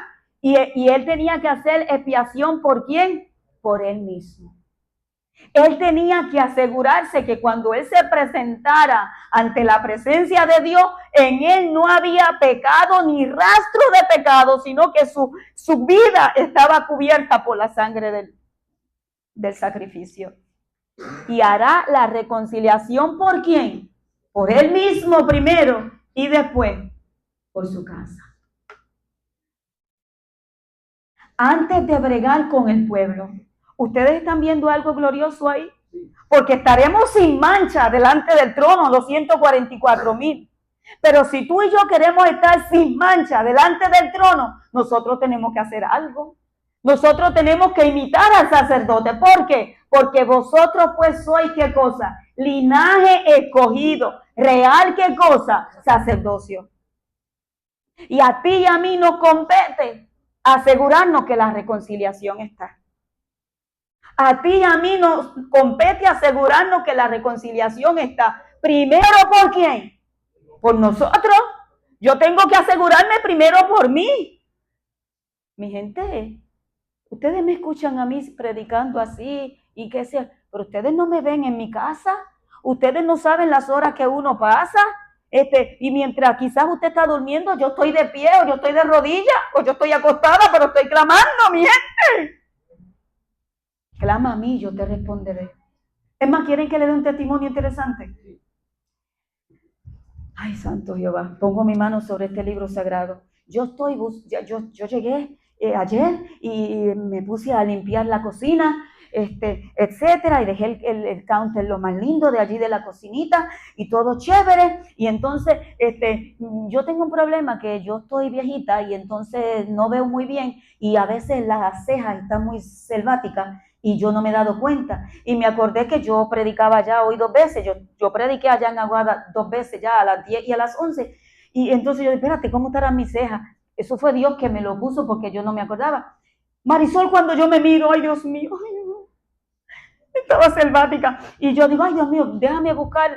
Y él tenía que hacer expiación ¿por quién? Por él mismo. Él tenía que asegurarse que cuando él se presentara ante la presencia de Dios, en él no había pecado ni rastro de pecado, sino que su vida estaba cubierta por la sangre del sacrificio. Y hará la reconciliación ¿por quién? Por él mismo primero y después por su casa. Antes de bregar con el pueblo. ¿Ustedes están viendo algo glorioso ahí? Porque estaremos sin mancha delante del trono, los 144,000. Pero si tú y yo queremos estar sin mancha delante del trono, nosotros tenemos que hacer algo. Nosotros tenemos que imitar al sacerdote. ¿Por qué? Porque vosotros pues sois, ¿qué cosa? Linaje escogido. Real, ¿qué cosa? Sacerdocio. Y a ti y a mí nos compete asegurarnos que la reconciliación está. A ti y a mí nos compete asegurarnos que la reconciliación está. Primero, ¿por quién? Por nosotros. Yo tengo que asegurarme primero por mí. Mi gente, ustedes me escuchan a mí predicando así y qué sea, pero ustedes no me ven en mi casa. Ustedes no saben las horas que uno pasa. Y mientras quizás usted está durmiendo, yo estoy de pie, o yo estoy de rodillas, o yo estoy acostada, pero estoy clamando, mi gente. Clama a mí, yo te responderé. Es más, ¿quieren que le dé un testimonio interesante? Ay, santo Jehová, pongo mi mano sobre este libro sagrado. Yo llegué ayer y me puse a limpiar la cocina, etcétera, y dejé el counter lo más lindo de allí de la cocinita y todo chévere. Y entonces, yo tengo un problema que yo estoy viejita y entonces no veo muy bien y a veces las cejas están muy selváticas y yo no me he dado cuenta. Y me acordé que yo predicaba ya hoy 2 veces, yo prediqué allá en Aguada 2 veces ya, a las 10 y a las 11. Y entonces yo dije, espérate, ¿cómo estarán mis cejas? Eso fue Dios que me lo puso porque yo no me acordaba. Marisol, cuando yo me miro, ay Dios mío, estaba selvática. Y yo digo, ay Dios mío, déjame buscar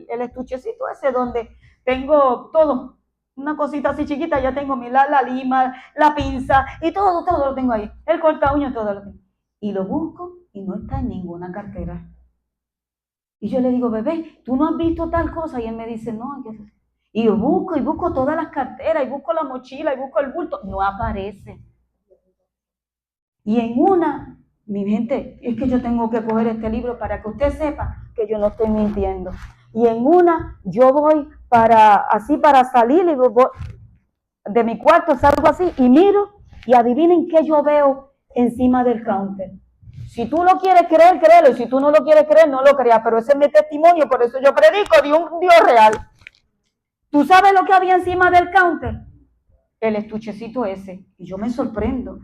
el estuchecito ese donde tengo todo. Una cosita así chiquita, ya tengo la lima, la pinza y todo lo tengo ahí. El corta uña, todo lo tengo. Y lo busco y no está en ninguna cartera. Y yo le digo, bebé, ¿tú no has visto tal cosa? Y él me dice, no. Y yo busco todas las carteras, y busco la mochila, y busco el bulto. No aparece. Y en una, mi gente, es que yo tengo que coger este libro para que usted sepa que yo no estoy mintiendo. Y en una, yo voy para salir, y voy, de mi cuarto salgo así, y miro, y adivinen qué yo veo encima del counter. Si tú lo quieres creer, créelo, y si tú no lo quieres creer, no lo creas, pero ese es mi testimonio, por eso yo predico de un Dios real. ¿Tú sabes lo que había encima del counter? El estuchecito ese, y yo me sorprendo.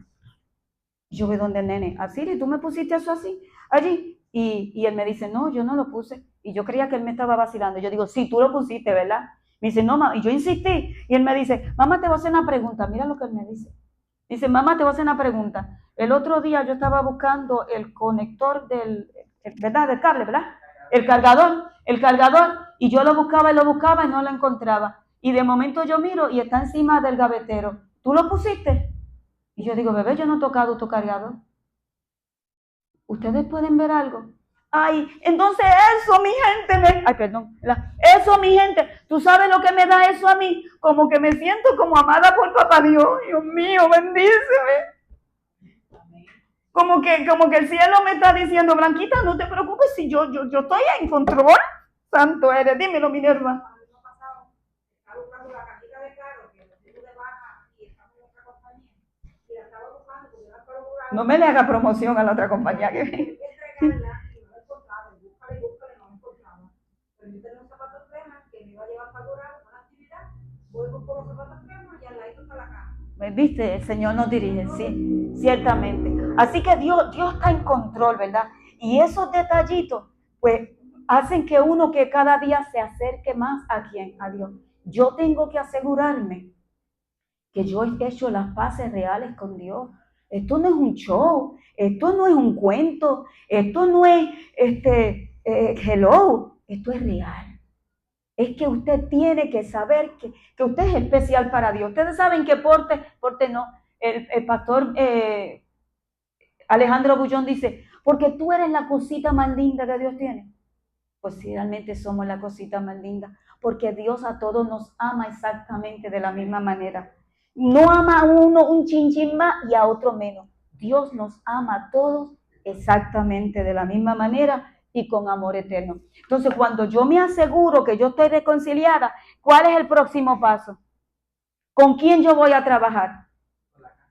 Yo voy donde el nene, Asiri, ¿tú me pusiste eso así? Allí, y él me dice, no, yo no lo puse, y yo creía que él me estaba vacilando. Yo digo, sí, tú lo pusiste, ¿verdad? Me dice, no, mamá, y yo insistí, y él me dice, mamá, te voy a hacer una pregunta, mira lo que él me dice. Dice, mamá, te voy a hacer una pregunta. El otro día yo estaba buscando el conector ¿verdad? Del cable, ¿verdad? El cargador, y yo lo buscaba y no lo encontraba. Y de momento yo miro y está encima del gavetero. ¿Tú lo pusiste? Y yo digo, bebé, yo no he tocado tu cargador. ¿Ustedes pueden ver algo? Ay, entonces eso, mi gente, eso, mi gente, ¿tú sabes lo que me da eso a mí? Como que me siento como amada por papá Dios. Dios mío, bendíceme. Como que el cielo me está diciendo, Blanquita, no te preocupes si yo estoy en control. Santo eres, dímelo, Minerva. No me le haga promoción a la otra compañía que ¿Viste? El Señor nos dirige, sí, ciertamente. Así que Dios está en control, ¿verdad? Y esos detallitos, pues, hacen que uno que cada día se acerque más a quién, a Dios. Yo tengo que asegurarme que yo he hecho las paces reales con Dios. Esto no es un show, esto no es un cuento, esto no es hello, esto es real. Es que usted tiene que saber que usted es especial para Dios. Ustedes saben que Porte no, el pastor Alejandro Bullón dice, porque tú eres la cosita más linda que Dios tiene. Pues sí, realmente somos la cosita más linda, porque Dios a todos nos ama exactamente de la misma manera. No ama a uno un chinchín más y a otro menos. Dios nos ama a todos exactamente de la misma manera y con amor eterno. Entonces, cuando yo me aseguro que yo estoy reconciliada, ¿cuál es el próximo paso? ¿Con quién yo voy a trabajar?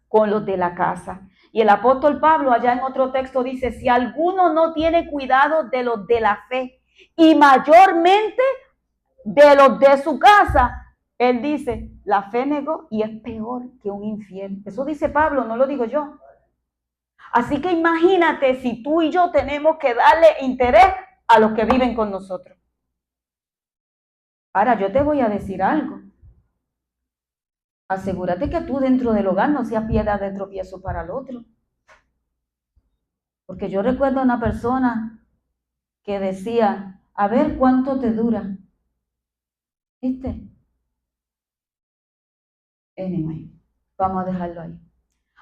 Con los de la casa. Y el apóstol Pablo allá en otro texto dice, si alguno no tiene cuidado de los de la fe y mayormente de los de su casa, él dice, la fe negó y es peor que un infiel. Eso dice Pablo, no lo digo yo. Así que imagínate si tú y yo tenemos que darle interés a los que viven con nosotros. Ahora, yo te voy a decir algo. Asegúrate que tú dentro del hogar no seas piedra de tropiezo para el otro. Porque yo recuerdo a una persona que decía, a ver cuánto te dura. ¿Viste? Anyway, vamos a dejarlo ahí.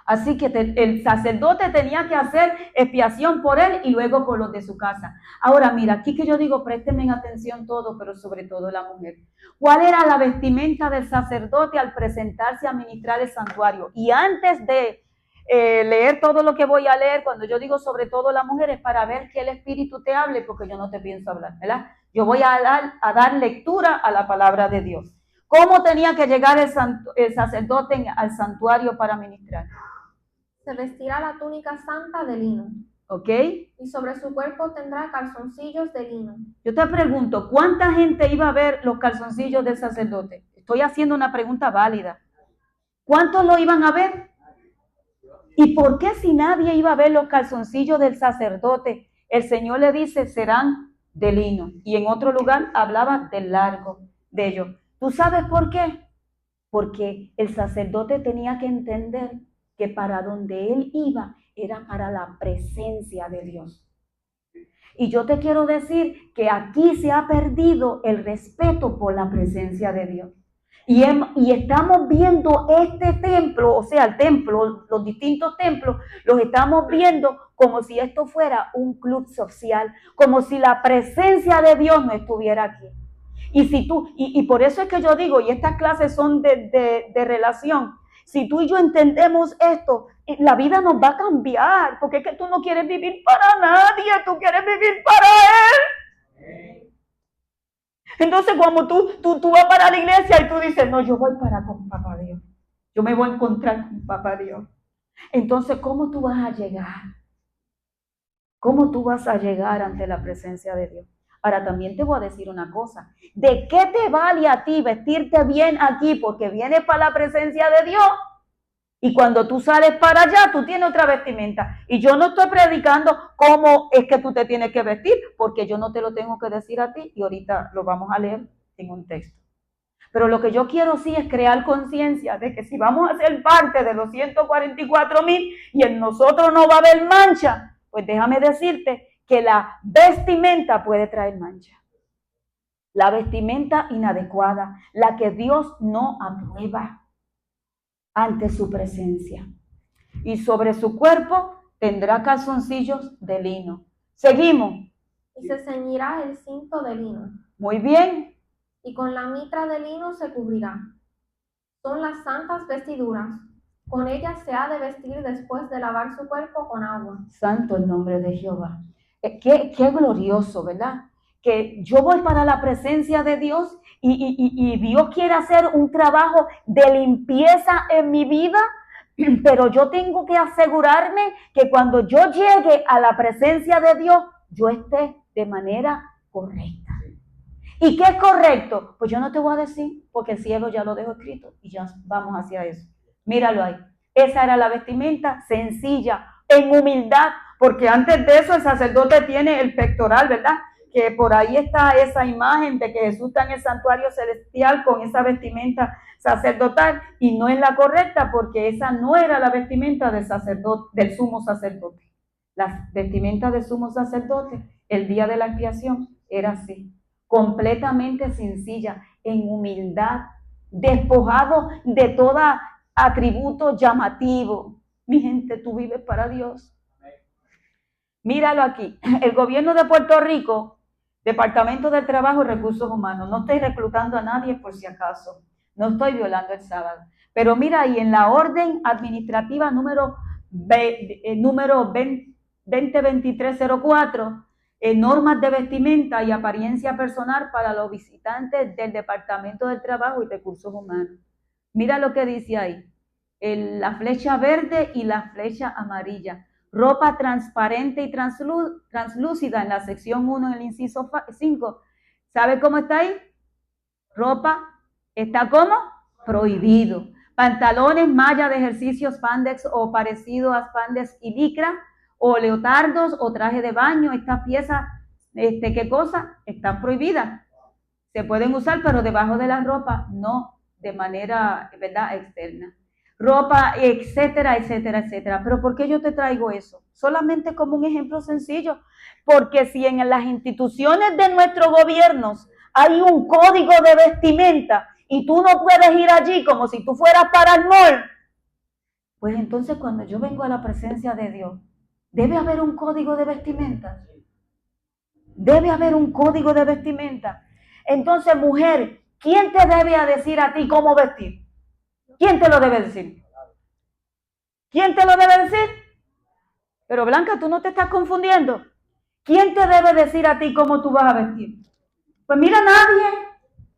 Así que el sacerdote tenía que hacer expiación por él y luego por los de su casa. Ahora, mira, aquí que yo digo, préstenme atención todo, pero sobre todo la mujer. ¿Cuál era la vestimenta del sacerdote al presentarse a ministrar el santuario? Y antes de leer todo lo que voy a leer, cuando yo digo sobre todo la mujer, es para ver que el Espíritu te hable, porque yo no te pienso hablar, ¿verdad? Yo voy a dar lectura a la palabra de Dios. ¿Cómo tenía que llegar el sacerdote al santuario para ministrar? Se vestirá la túnica santa de lino. ¿Ok? Y sobre su cuerpo tendrá calzoncillos de lino. Yo te pregunto, ¿cuánta gente iba a ver los calzoncillos del sacerdote? Estoy haciendo una pregunta válida. ¿Cuántos lo iban a ver? ¿Y por qué si nadie iba a ver los calzoncillos del sacerdote, el Señor le dice, serán de lino? Y en otro lugar hablaba del largo de ellos. ¿Tú sabes por qué? Porque el sacerdote tenía que entender que para donde él iba era para la presencia de Dios. Y yo te quiero decir que aquí se ha perdido el respeto por la presencia de Dios. Y estamos viendo este templo, o sea, el templo, los distintos templos, los estamos viendo como si esto fuera un club social, como si la presencia de Dios no estuviera aquí. Y por eso es que yo digo, y estas clases son de relación, si tú y yo entendemos esto, la vida nos va a cambiar, porque es que tú no quieres vivir para nadie, tú quieres vivir para Él. Entonces, como tú vas para la iglesia y tú dices, no, yo voy para con Papá Dios, yo me voy a encontrar con Papá Dios. Entonces, ¿cómo tú vas a llegar? ¿Cómo tú vas a llegar ante la presencia de Dios? Ahora también te voy a decir una cosa, ¿de qué te vale a ti vestirte bien aquí porque vienes para la presencia de Dios? Y cuando tú sales para allá, tú tienes otra vestimenta. Y yo no estoy predicando cómo es que tú te tienes que vestir, porque yo no te lo tengo que decir a ti y ahorita lo vamos a leer en un texto. Pero lo que yo quiero sí es crear conciencia de que si vamos a ser parte de los 144,000 y en nosotros no va a haber mancha, pues déjame decirte que la vestimenta puede traer mancha. La vestimenta inadecuada, la que Dios no aprueba ante su presencia. Y sobre su cuerpo tendrá calzoncillos de lino. Seguimos. Y se ceñirá el cinto de lino. Muy bien. Y con la mitra de lino se cubrirá. Son las santas vestiduras. Con ellas se ha de vestir después de lavar su cuerpo con agua. Santo el nombre de Jehová. Qué glorioso, ¿verdad? Que yo voy para la presencia de Dios y Dios quiere hacer un trabajo de limpieza en mi vida, pero yo tengo que asegurarme que cuando yo llegue a la presencia de Dios, yo esté de manera correcta. ¿Y qué es correcto? Pues yo no te voy a decir, porque el cielo ya lo dejo escrito y ya vamos hacia eso. Míralo ahí. Esa era la vestimenta sencilla, en humildad, porque antes de eso el sacerdote tiene el pectoral, ¿verdad? Que por ahí está esa imagen de que Jesús está en el santuario celestial con esa vestimenta sacerdotal y no es la correcta porque esa no era la vestimenta del sacerdote, del sumo sacerdote. La vestimenta del sumo sacerdote el día de la expiación era así, completamente sencilla, en humildad, despojado de todo atributo llamativo. Mi gente, tú vives para Dios. Míralo aquí, el gobierno de Puerto Rico, Departamento del Trabajo y Recursos Humanos, no estoy reclutando a nadie por si acaso, no estoy violando el sábado, pero mira ahí en la orden administrativa número 202304, normas de vestimenta y apariencia personal para los visitantes del Departamento del Trabajo y Recursos Humanos. Mira lo que dice ahí. La flecha verde y la flecha amarilla. Ropa transparente y translúcida en la sección 1 en el inciso 5. ¿Sabe cómo está ahí? Ropa está como prohibido. Pantalones, malla de ejercicio, spandex o parecido a spandex y licra, o leotardos o traje de baño. Estas piezas, ¿qué cosa? Están prohibidas. Se pueden usar, pero debajo de la ropa, no de manera, ¿verdad?, externa. Ropa, etcétera, etcétera, etcétera. Pero ¿por qué yo te traigo eso? Solamente como un ejemplo sencillo. Porque si en las instituciones de nuestros gobiernos hay un código de vestimenta y tú no puedes ir allí como si tú fueras para el mall, pues entonces cuando yo vengo a la presencia de Dios, debe haber un código de vestimenta. Debe haber un código de vestimenta. Entonces, mujer, ¿quién te debe decir a ti cómo vestir? ¿Quién te lo debe decir? ¿Quién te lo debe decir? Pero Blanca, tú no te estás confundiendo. ¿Quién te debe decir a ti cómo tú vas a vestir? Pues mira, nadie.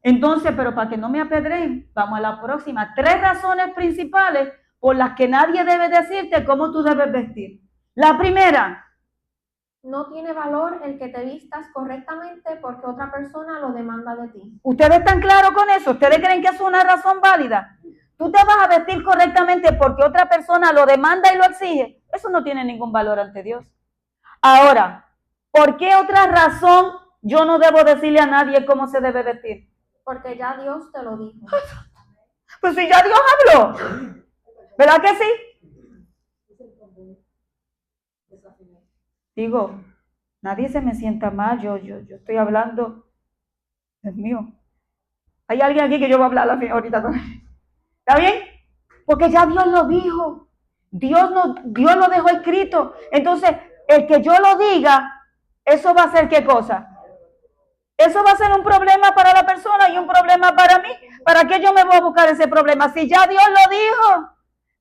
Entonces, pero para que no me apedreen, vamos a la próxima. 3 razones principales por las que nadie debe decirte cómo tú debes vestir. La primera: no tiene valor el que te vistas correctamente porque otra persona lo demanda de ti. ¿Ustedes están claros con eso? ¿Ustedes creen que es una razón válida? Tú te vas a vestir correctamente porque otra persona lo demanda y lo exige. Eso no tiene ningún valor ante Dios. Ahora, ¿por qué otra razón yo no debo decirle a nadie cómo se debe vestir? Porque ya Dios te lo dijo. Pues si ya Dios habló, ¿verdad que sí? Digo, nadie se me sienta mal, yo estoy hablando, Dios mío. Hay alguien aquí que yo voy a hablar ahorita con él. ¿Está bien? Porque ya Dios lo dijo. Dios lo dejó escrito. Entonces, el que yo lo diga, eso va a ser ¿qué cosa? Eso va a ser un problema para la persona y un problema para mí. ¿Para qué yo me voy a buscar ese problema? Si ya Dios lo dijo.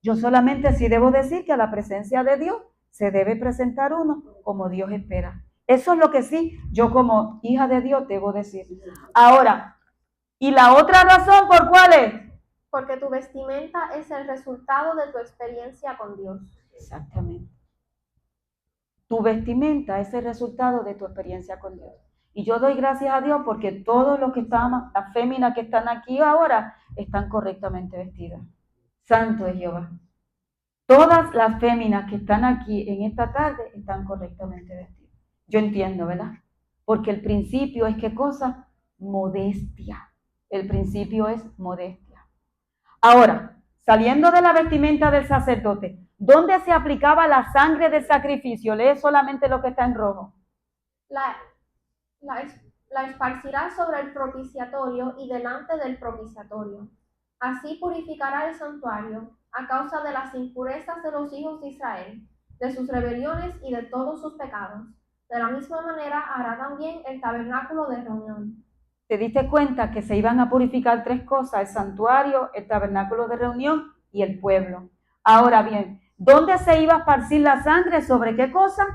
Yo solamente sí debo decir que a la presencia de Dios se debe presentar uno como Dios espera. Eso es lo que sí, yo como hija de Dios debo decir. Ahora, ¿y la otra razón por cuál es? Porque tu vestimenta es el resultado de tu experiencia con Dios. Exactamente. Tu vestimenta es el resultado de tu experiencia con Dios. Y yo doy gracias a Dios porque todos los que están, las féminas que están aquí ahora, están correctamente vestidas. Santo es Jehová. Todas las féminas que están aquí en esta tarde están correctamente vestidas. Yo entiendo, ¿verdad? Porque el principio es ¿qué cosa? Modestia. El principio es modestia. Ahora, saliendo de la vestimenta del sacerdote, ¿dónde se aplicaba la sangre del sacrificio? Lee solamente lo que está en rojo. La esparcirá sobre el propiciatorio y delante del propiciatorio. Así purificará el santuario a causa de las impurezas de los hijos de Israel, de sus rebeliones y de todos sus pecados. De la misma manera hará también el tabernáculo de reunión. ¿Te diste cuenta que se iban a purificar 3 cosas? El santuario, el tabernáculo de reunión y el pueblo. Ahora bien, ¿dónde se iba a esparcir la sangre? ¿Sobre qué cosa?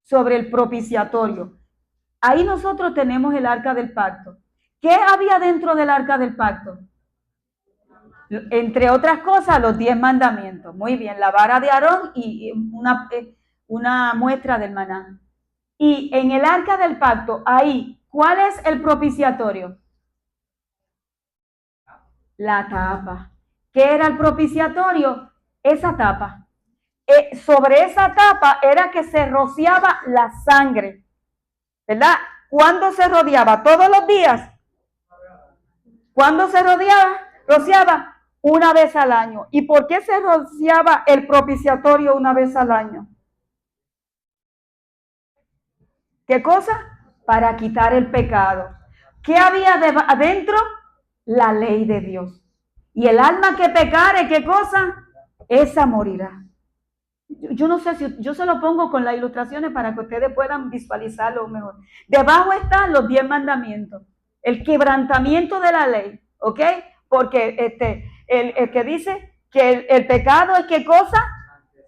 Sobre el propiciatorio. Ahí nosotros tenemos el arca del pacto. ¿Qué había dentro del arca del pacto? Entre otras cosas, los 10 mandamientos. Muy bien, la vara de Aarón y una muestra del maná. Y en el arca del pacto, ahí, ¿cuál es el propiciatorio? La tapa. ¿Qué era el propiciatorio? Esa tapa. Sobre esa tapa era que se rociaba la sangre, ¿verdad? ¿Cuándo se rodeaba? ¿Todos los días? ¿Cuándo se rociaba? Una vez al año. ¿Y por qué se rociaba el propiciatorio una vez al año? ¿Qué cosa? Para quitar el pecado. ¿Qué había adentro? La ley de Dios. Y el alma que pecare, ¿qué cosa? Esa morirá. Yo no sé si yo se lo pongo con las ilustraciones para que ustedes puedan visualizarlo mejor. Debajo están los 10 mandamientos. El quebrantamiento de la ley, ¿ok? Porque el que dice que el pecado es ¿qué cosa?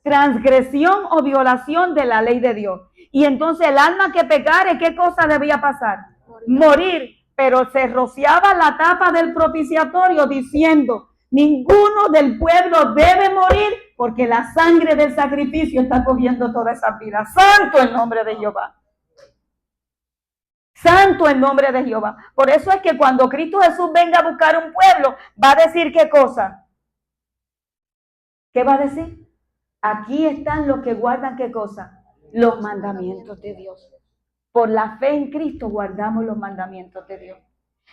Transgresión o violación de la ley de Dios. Y entonces el alma que pecare, ¿qué cosa debía pasar? Morir. pero se rociaba la tapa del propiciatorio diciendo: ninguno del pueblo debe morir, porque la sangre del sacrificio está cubriendo toda esa vida. Santo el nombre de Jehová. Santo el nombre de Jehová. Por eso es que cuando Cristo Jesús venga a buscar un pueblo, va a decir ¿qué cosa? ¿Qué va a decir? Aquí están los que guardan ¿qué cosa? Los mandamientos de Dios. Por la fe en Cristo guardamos los mandamientos de Dios.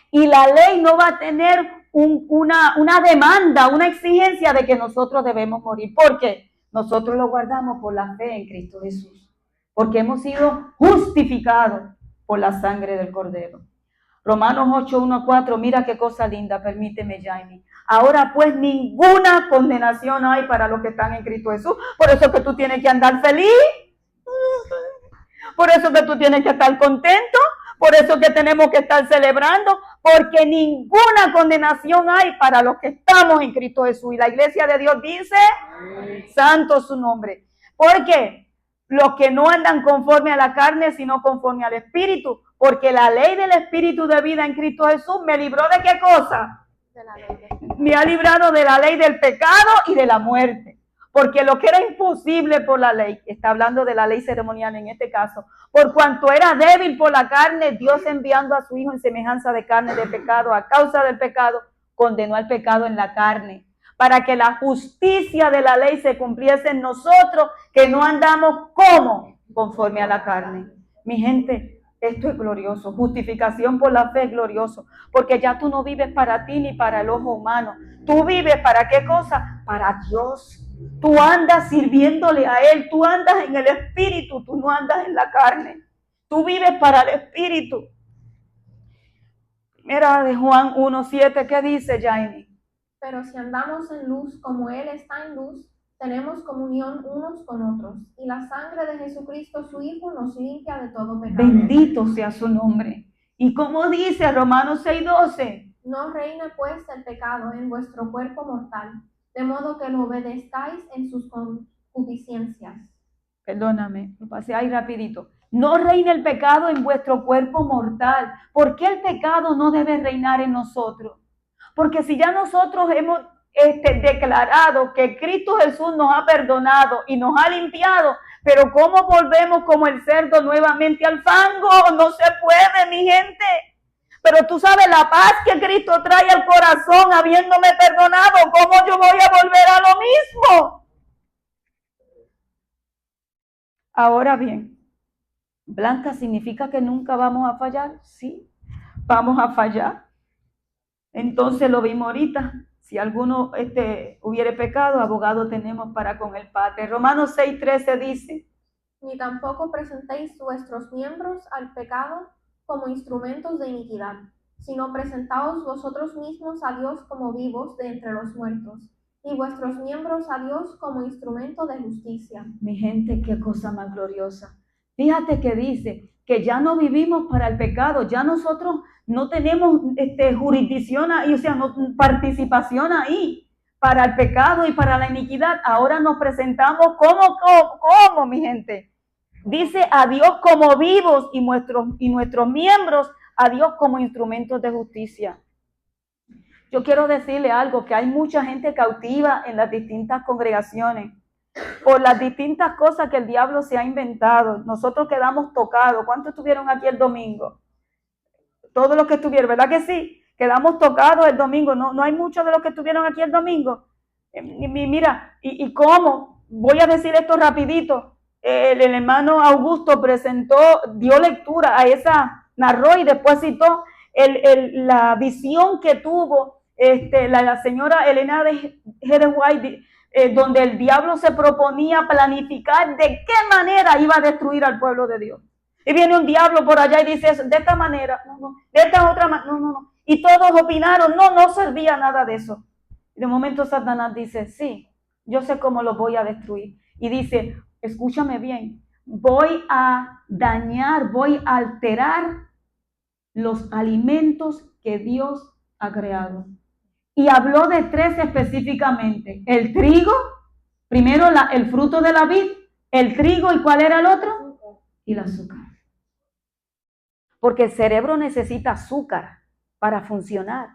Y la ley no va a tener una demanda, una exigencia de que nosotros debemos morir. ¿Por qué? Nosotros lo guardamos por la fe en Cristo Jesús. Porque hemos sido justificados por la sangre del Cordero. Romanos 8, 1 a 4, mira qué cosa linda, permíteme, Jaime. Ahora pues ninguna condenación hay para los que están en Cristo Jesús. Por eso que tú tienes que andar feliz. Por eso que tú tienes que estar contento. Por eso que tenemos que estar celebrando. Porque ninguna condenación hay para los que estamos en Cristo Jesús. Y la iglesia de Dios dice, santo su nombre. ¿Por qué? Los que no andan conforme a la carne, sino conforme al Espíritu. Porque la ley del Espíritu de vida en Cristo Jesús me libró de ¿qué cosa? Me ha librado de la ley del pecado y de la muerte. Porque lo que era imposible por la ley, está hablando de la ley ceremonial en este caso, por cuanto era débil por la carne, Dios enviando a su Hijo en semejanza de carne de pecado, a causa del pecado, condenó al pecado en la carne, para que la justicia de la ley se cumpliese en nosotros, que no andamos como conforme a la carne. Mi gente, esto es glorioso. Justificación por la fe es glorioso, porque ya tú no vives para ti ni para el ojo humano. Tú vives ¿para qué cosa? Para Dios. Tú andas sirviéndole a Él, tú andas en el Espíritu, tú no andas en la carne. Tú vives para el Espíritu. Mira de Juan 1:7, ¿qué dice, Jaime? Pero si andamos en luz como Él está en luz, tenemos comunión unos con otros, y la sangre de Jesucristo, su Hijo, nos limpia de todo pecado. Bendito sea su nombre. Y como dice Romanos 6:12, no reine pues el pecado en vuestro cuerpo mortal, de modo que lo obedezcáis en sus concupiscencias. Perdóname, lo pasé ahí rapidito. No reine el pecado en vuestro cuerpo mortal. ¿Por qué el pecado no debe reinar en nosotros? Porque si ya nosotros hemos declarado que Cristo Jesús nos ha perdonado y nos ha limpiado, pero ¿cómo volvemos como el cerdo nuevamente al fango? No se puede, mi gente. Pero tú sabes la paz que Cristo trae al corazón habiéndome perdonado. ¿Cómo yo voy a volver a lo mismo? Ahora bien, Blanca, ¿significa que nunca vamos a fallar? Sí, vamos a fallar. Entonces lo vimos ahorita. Si alguno hubiere pecado, abogado tenemos para con el Padre. Romanos 6:13 dice: ni tampoco presentéis vuestros miembros al pecado como instrumentos de iniquidad, sino presentaos vosotros mismos a Dios como vivos de entre los muertos, y vuestros miembros a Dios como instrumento de justicia. Mi gente, qué cosa más gloriosa. Fíjate que dice que ya no vivimos para el pecado, ya nosotros no tenemos jurisdicción ahí, o sea, no, participación ahí para el pecado y para la iniquidad. Ahora nos presentamos como mi gente. Dice a Dios como vivos y nuestros miembros a Dios como instrumentos de justicia. Yo quiero decirle algo, que hay mucha gente cautiva en las distintas congregaciones por las distintas cosas que el diablo se ha inventado. Nosotros quedamos tocados. ¿Cuántos estuvieron aquí el domingo? Todos los que estuvieron, ¿verdad que sí? Quedamos tocados el domingo. No hay muchos de los que estuvieron aquí el domingo. Mira, ¿y cómo? Voy a decir esto rapidito. El hermano Augusto dio lectura a esa, narró y después citó la visión que tuvo la señora Elena de G. White, donde el diablo se proponía planificar de qué manera iba a destruir al pueblo de Dios. Y viene un diablo por allá y dice, de esta manera, no, de esta otra manera, no. Y todos opinaron, no servía nada de eso. Y de momento Satanás dice, sí, yo sé cómo lo voy a destruir. Y dice, escúchame bien, voy a dañar, voy a alterar los alimentos que Dios ha creado. Y habló de 3 específicamente: el trigo, primero el fruto de la vid, el trigo, ¿y cuál era el otro? Y el azúcar. porque el cerebro necesita azúcar para funcionar.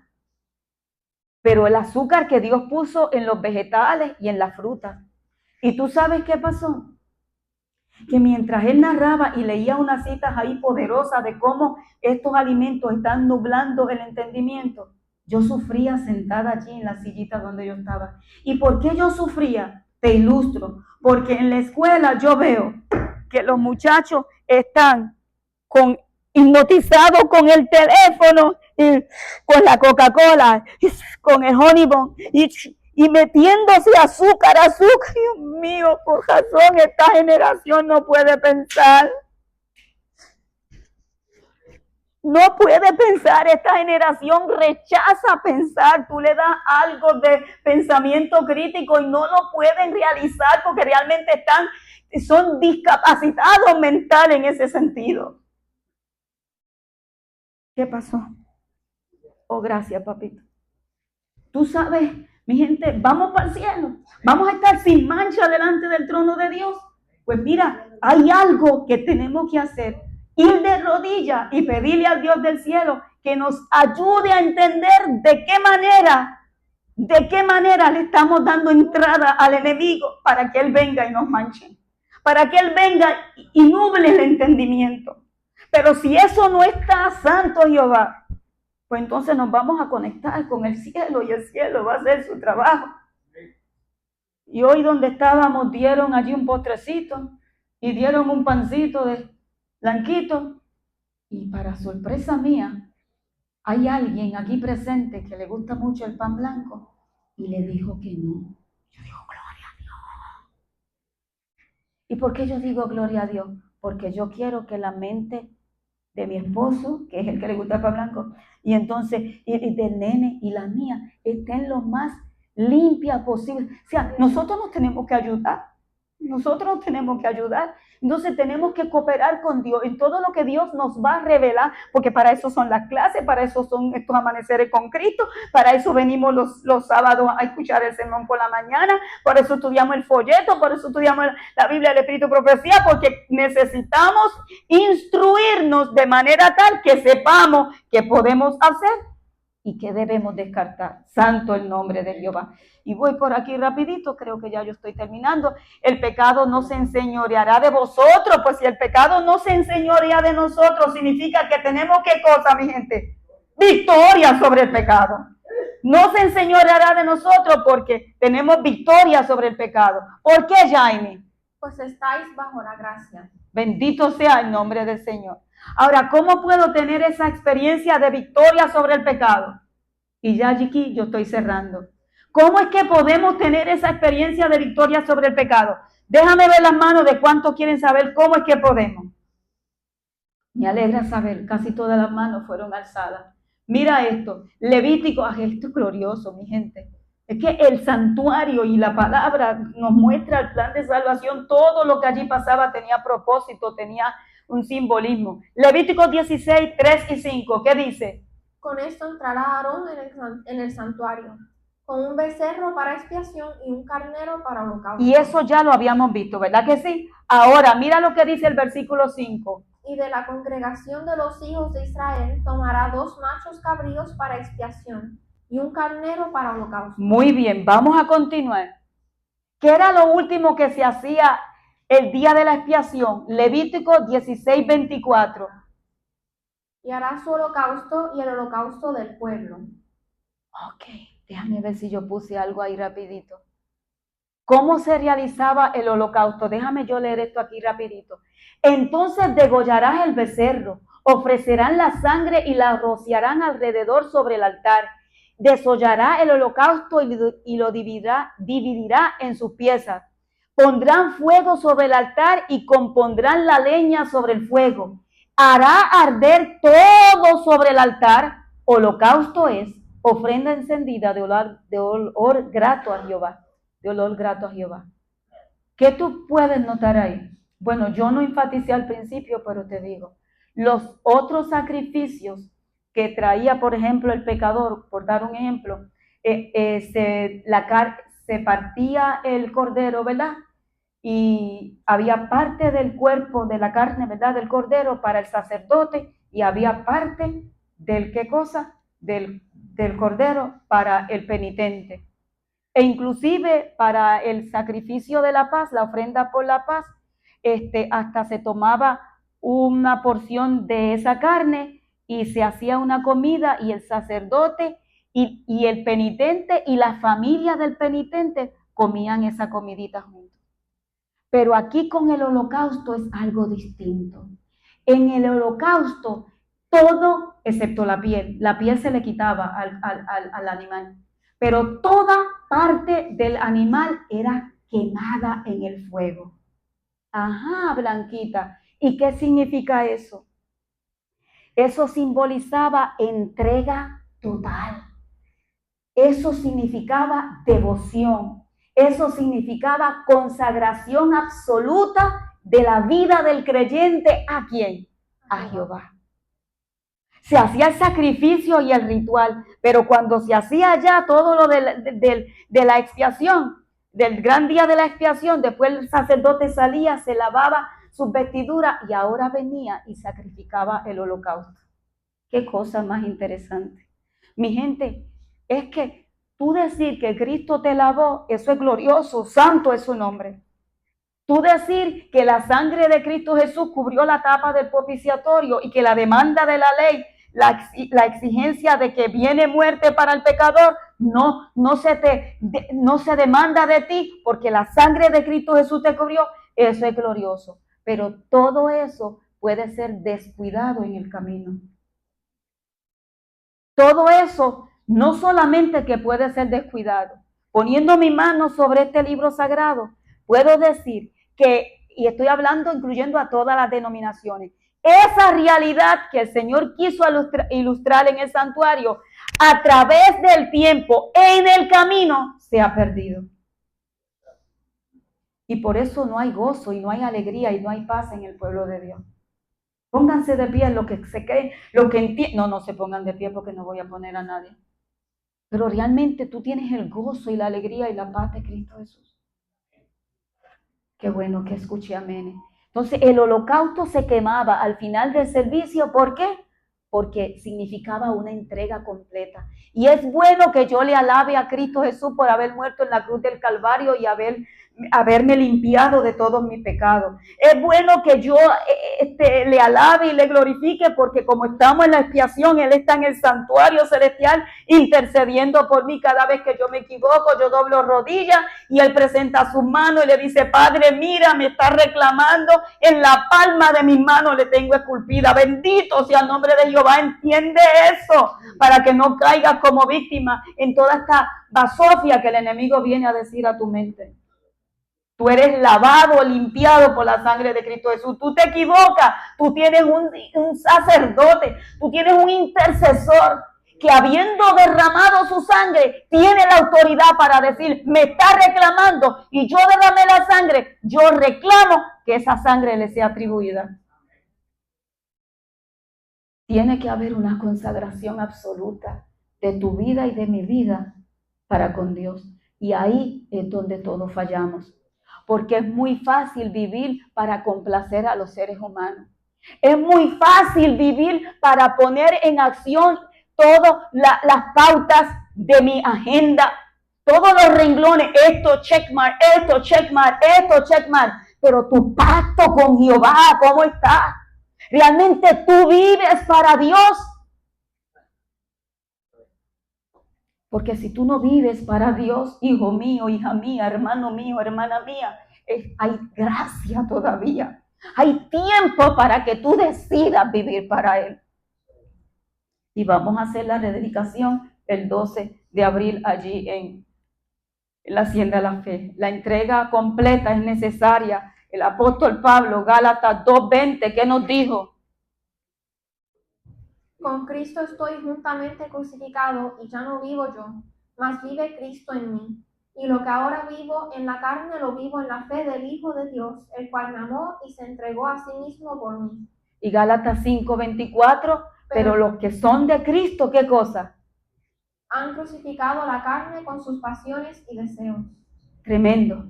Pero el azúcar que Dios puso en los vegetales y en la fruta. ¿Y tú sabes qué pasó? Que mientras él narraba y leía unas citas ahí poderosas de cómo estos alimentos están nublando el entendimiento, yo sufría sentada allí en la sillita donde yo estaba. ¿Y por qué yo sufría? Te ilustro. Porque en la escuela yo veo que los muchachos están hipnotizados con el teléfono, con la Coca-Cola, con el Honeybone, y metiéndose azúcar. Dios mío, por razón esta generación no puede pensar. No puede pensar, esta generación rechaza pensar. Tú le das algo de pensamiento crítico y no lo pueden realizar porque realmente son discapacitados mental en ese sentido. ¿Qué pasó? Oh, gracias, papito. Tú sabes, mi gente, vamos para el cielo. Vamos a estar sin mancha delante del trono de Dios. Pues mira, hay algo que tenemos que hacer. Ir de rodillas y pedirle al Dios del cielo que nos ayude a entender de qué manera le estamos dando entrada al enemigo para que él venga y nos manche. Para que él venga y nuble el entendimiento. Pero si eso no está, santo Jehová, pues entonces nos vamos a conectar con el cielo y el cielo va a hacer su trabajo. Y hoy donde estábamos dieron allí un postrecito y dieron un pancito de blanquito. Y para sorpresa mía, hay alguien aquí presente que le gusta mucho el pan blanco y le dijo que no. Yo digo, gloria a Dios. ¿Y por qué yo digo gloria a Dios? Porque yo quiero que la mente de mi esposo, que es el que le gusta el pan blanco, y entonces y del nene y la mía estén lo más limpia posible. O sea, nosotros nos tenemos que ayudar. Entonces tenemos que cooperar con Dios en todo lo que Dios nos va a revelar, porque para eso son las clases, para eso son estos amaneceres con Cristo, para eso venimos los sábados a escuchar el sermón por la mañana, por eso estudiamos el folleto, por eso estudiamos la Biblia, el Espíritu y Profecía, porque necesitamos instruirnos de manera tal que sepamos qué podemos hacer y qué debemos descartar. Santo el nombre de Jehová. Y voy por aquí rapidito, creo que ya yo estoy terminando. El pecado no se enseñoreará de vosotros, pues si el pecado no se enseñorea de nosotros, significa que tenemos ¿qué cosa, mi gente? Victoria sobre el pecado. No se enseñoreará de nosotros porque tenemos victoria sobre el pecado. ¿Por qué, Jaime? Pues estáis bajo la gracia. Bendito sea el nombre del Señor. Ahora, ¿cómo puedo tener esa experiencia de victoria sobre el pecado? Y ya aquí yo estoy cerrando. ¿Cómo es que podemos tener esa experiencia de victoria sobre el pecado? Déjame ver las manos de cuántos quieren saber cómo es que podemos. Me alegra saber, casi todas las manos fueron alzadas. Mira esto, Levítico, esto es glorioso, mi gente. Es que el santuario y la palabra nos muestra el plan de salvación. Todo lo que allí pasaba tenía propósito, tenía un simbolismo. Levítico 16, 3 y 5, ¿qué dice? Con esto entrará Aarón en el santuario, con un becerro para expiación y un carnero para holocausto. Y eso ya lo habíamos visto, ¿verdad que sí? Ahora, mira lo que dice el versículo 5. Y de la congregación de los hijos de Israel tomará 2 machos cabríos para expiación y un carnero para holocausto. Muy bien, vamos a continuar. ¿Qué era lo último que se hacía el día de la expiación? Levítico 16, 24. Y hará su holocausto y el holocausto del pueblo. Ok, déjame ver si yo puse algo ahí rapidito. ¿Cómo se realizaba el holocausto? Déjame yo leer esto aquí rapidito. Entonces degollarás el becerro, ofrecerán la sangre y la rociarán alrededor sobre el altar. Desollará el holocausto y lo dividirá en sus piezas. Pondrán fuego sobre el altar y compondrán la leña sobre el fuego. Hará arder todo sobre el altar. Holocausto es ofrenda encendida de olor grato a Jehová. De olor grato a Jehová. ¿Qué tú puedes notar ahí? Bueno, yo no enfaticé al principio, pero te digo, los otros sacrificios que traía, por ejemplo, el pecador, por dar un ejemplo, se partía el cordero, ¿verdad? Y había parte del cuerpo de la carne, ¿verdad? Del cordero para el sacerdote y había parte del ¿qué cosa? Del cordero para el penitente. E inclusive para el sacrificio de la paz, la ofrenda por la paz, hasta se tomaba una porción de esa carne y se hacía una comida y el sacerdote y el penitente y la familia del penitente comían esa comidita juntos. Pero aquí con el holocausto es algo distinto. En el holocausto, todo excepto la piel se le quitaba al animal, pero toda parte del animal era quemada en el fuego. Ajá, Blanquita. ¿Y qué significa eso? Eso simbolizaba entrega total. Eso significaba devoción. Eso significaba consagración absoluta de la vida del creyente. ¿A quién? A Jehová. Se hacía el sacrificio y el ritual, pero cuando se hacía ya todo lo de la expiación, del gran día de la expiación, después el sacerdote salía, se lavaba sus vestiduras y ahora venía y sacrificaba el holocausto. Qué cosa más interesante. Mi gente, es que tú decir que Cristo te lavó, eso es glorioso, santo es su nombre. Tú decir que la sangre de Cristo Jesús cubrió la tapa del propiciatorio y que la demanda de la ley, la exigencia de que viene muerte para el pecador, no se demanda de ti porque la sangre de Cristo Jesús te cubrió, eso es glorioso. Pero todo eso puede ser descuidado en el camino. Todo eso no solamente que puede ser descuidado. Poniendo mi mano sobre este libro sagrado, puedo decir que, y estoy hablando incluyendo a todas las denominaciones, esa realidad que el Señor quiso ilustrar en el santuario, a través del tiempo, en el camino, se ha perdido. Y por eso no hay gozo y no hay alegría y no hay paz en el pueblo de Dios. Pónganse de pie lo que se creen, lo que entienden. No se pongan de pie porque no voy a poner a nadie. Pero realmente tú tienes el gozo y la alegría y la paz de Cristo Jesús. Qué bueno que escuché amén. Entonces el holocausto se quemaba al final del servicio. ¿Por qué? Porque significaba una entrega completa. Y es bueno que yo le alabe a Cristo Jesús por haber muerto en la cruz del Calvario y haberme limpiado de todos mis pecados. Es bueno que yo le alabe y le glorifique porque como estamos en la expiación, Él está en el santuario celestial intercediendo por mí. Cada vez que yo me equivoco, yo doblo rodillas y Él presenta sus manos y le dice: Padre, mira, me está reclamando, en la palma de mis manos le tengo esculpida. Bendito sea el nombre de Jehová. Entiende eso para que no caigas como víctima en toda esta basofia que el enemigo viene a decir a tu mente. Tú eres lavado, limpiado por la sangre de Cristo Jesús. Tú te equivocas, tú tienes un sacerdote, tú tienes un intercesor que habiendo derramado su sangre, tiene la autoridad para decir: me está reclamando y yo derramé la sangre, yo reclamo que esa sangre le sea atribuida. Tiene que haber una consagración absoluta de tu vida y de mi vida para con Dios. Y ahí es donde todos fallamos. Porque es muy fácil vivir para complacer a los seres humanos. Es muy fácil vivir para poner en acción todas las pautas de mi agenda, todos los renglones, esto checkmark, esto checkmark, esto checkmark. Pero tu pacto con Jehová, ¿cómo está? ¿Realmente tú vives para Dios? Porque si tú no vives para Dios, hijo mío, hija mía, hermano mío, hermana mía, hay gracia todavía. Hay tiempo para que tú decidas vivir para Él. Y vamos a hacer la rededicación el 12 de abril allí en la Hacienda de la Fe. La entrega completa es necesaria. El apóstol Pablo, Gálatas 2:20, ¿qué nos dijo? Con Cristo estoy juntamente crucificado y ya no vivo yo, mas vive Cristo en mí. Y lo que ahora vivo en la carne lo vivo en la fe del Hijo de Dios, el cual me amó y se entregó a sí mismo por mí. Y Gálatas 5:24, pero los que son de Cristo, ¿qué cosa? Han crucificado la carne con sus pasiones y deseos. Tremendo.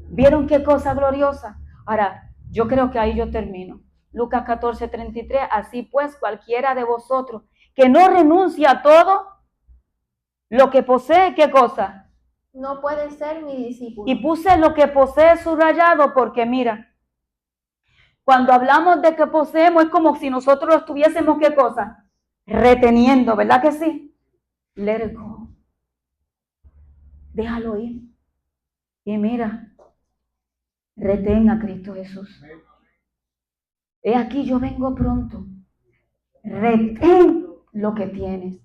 ¿Vieron qué cosa gloriosa? Ahora, yo creo que ahí yo termino. Lucas 14:33, así pues cualquiera de vosotros que no renuncia a todo lo que posee, ¿qué cosa? No puede ser mi discípulo. Y puse lo que posee subrayado porque mira, cuando hablamos de que poseemos es como si nosotros lo estuviésemos, ¿qué cosa? Reteniendo, ¿verdad que sí? Let it go. Déjalo ir. Y mira, retén a Cristo Jesús. He aquí yo vengo pronto. Retén lo que tienes.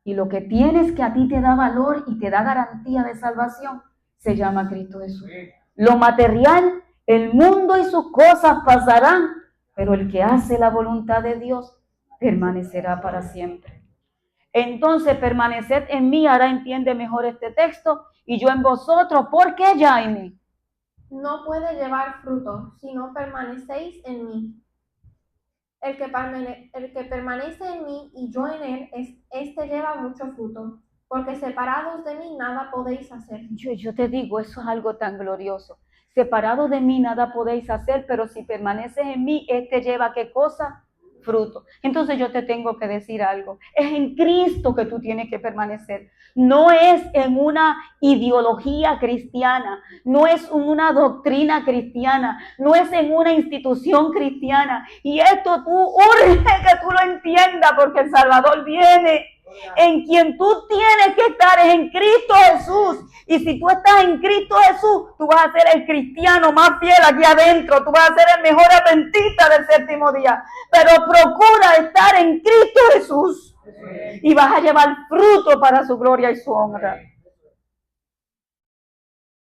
Y lo que tienes que a ti te da valor y te da garantía de salvación, se llama Cristo Jesús. Lo material, el mundo y sus cosas pasarán, pero el que hace la voluntad de Dios permanecerá para siempre. Entonces, permaneced en mí, ahora entiende mejor este texto, y yo en vosotros. ¿Por qué, Jaime? No puede llevar fruto si no permanecéis en mí. El que permanece en mí y yo en él, este lleva mucho fruto, porque separados de mí nada podéis hacer. Yo te digo, eso es algo tan glorioso. Separados de mí nada podéis hacer, pero si permaneces en mí, lleva ¿qué cosa? Fruto. Entonces yo te tengo que decir algo. Es en Cristo que tú tienes que permanecer. No es en una ideología cristiana, no es en una doctrina cristiana, no es en una institución cristiana. Y esto urge que tú lo entiendas, porque el Salvador viene. En quien tú tienes que estar es en Cristo Jesús. Y si tú estás en Cristo Jesús, tú vas a ser el cristiano más fiel aquí adentro. Tú vas a ser el mejor adventista del séptimo día. Pero procura estar en Cristo Jesús. Y vas a llevar fruto para su gloria y su honra.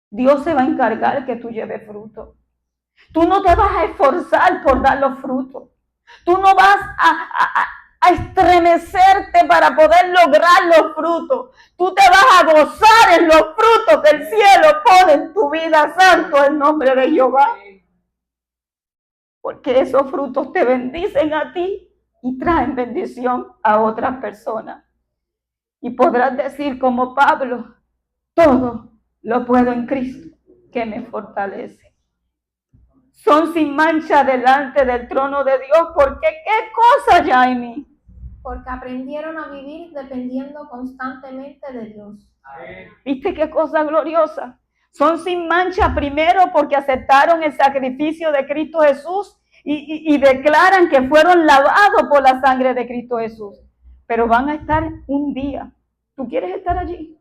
Dios se va a encargar que tú lleves fruto. Tú no te vas a esforzar por dar los frutos. Tú no vas a estremecerte para poder lograr los frutos. Tú te vas a gozar en los frutos que el cielo pone en tu vida. Santo el nombre de Jehová. Porque esos frutos te bendicen a ti y traen bendición a otras personas. Y podrás decir como Pablo, todo lo puedo en Cristo que me fortalece. Son sin mancha delante del trono de Dios. ¿Porque qué cosa, Jaime? Porque aprendieron a vivir dependiendo constantemente de Dios. ¿Viste qué cosa gloriosa? Son sin mancha primero porque aceptaron el sacrificio de Cristo Jesús y declaran que fueron lavados por la sangre de Cristo Jesús. Pero van a estar un día. ¿Tú quieres estar allí?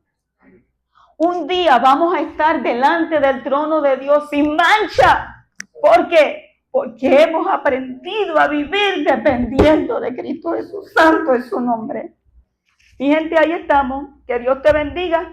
Un día vamos a estar delante del trono de Dios sin mancha. ¿Por qué? Porque hemos aprendido a vivir dependiendo de Cristo Jesús. Santo es su nombre. Mi gente, ahí estamos. Que Dios te bendiga.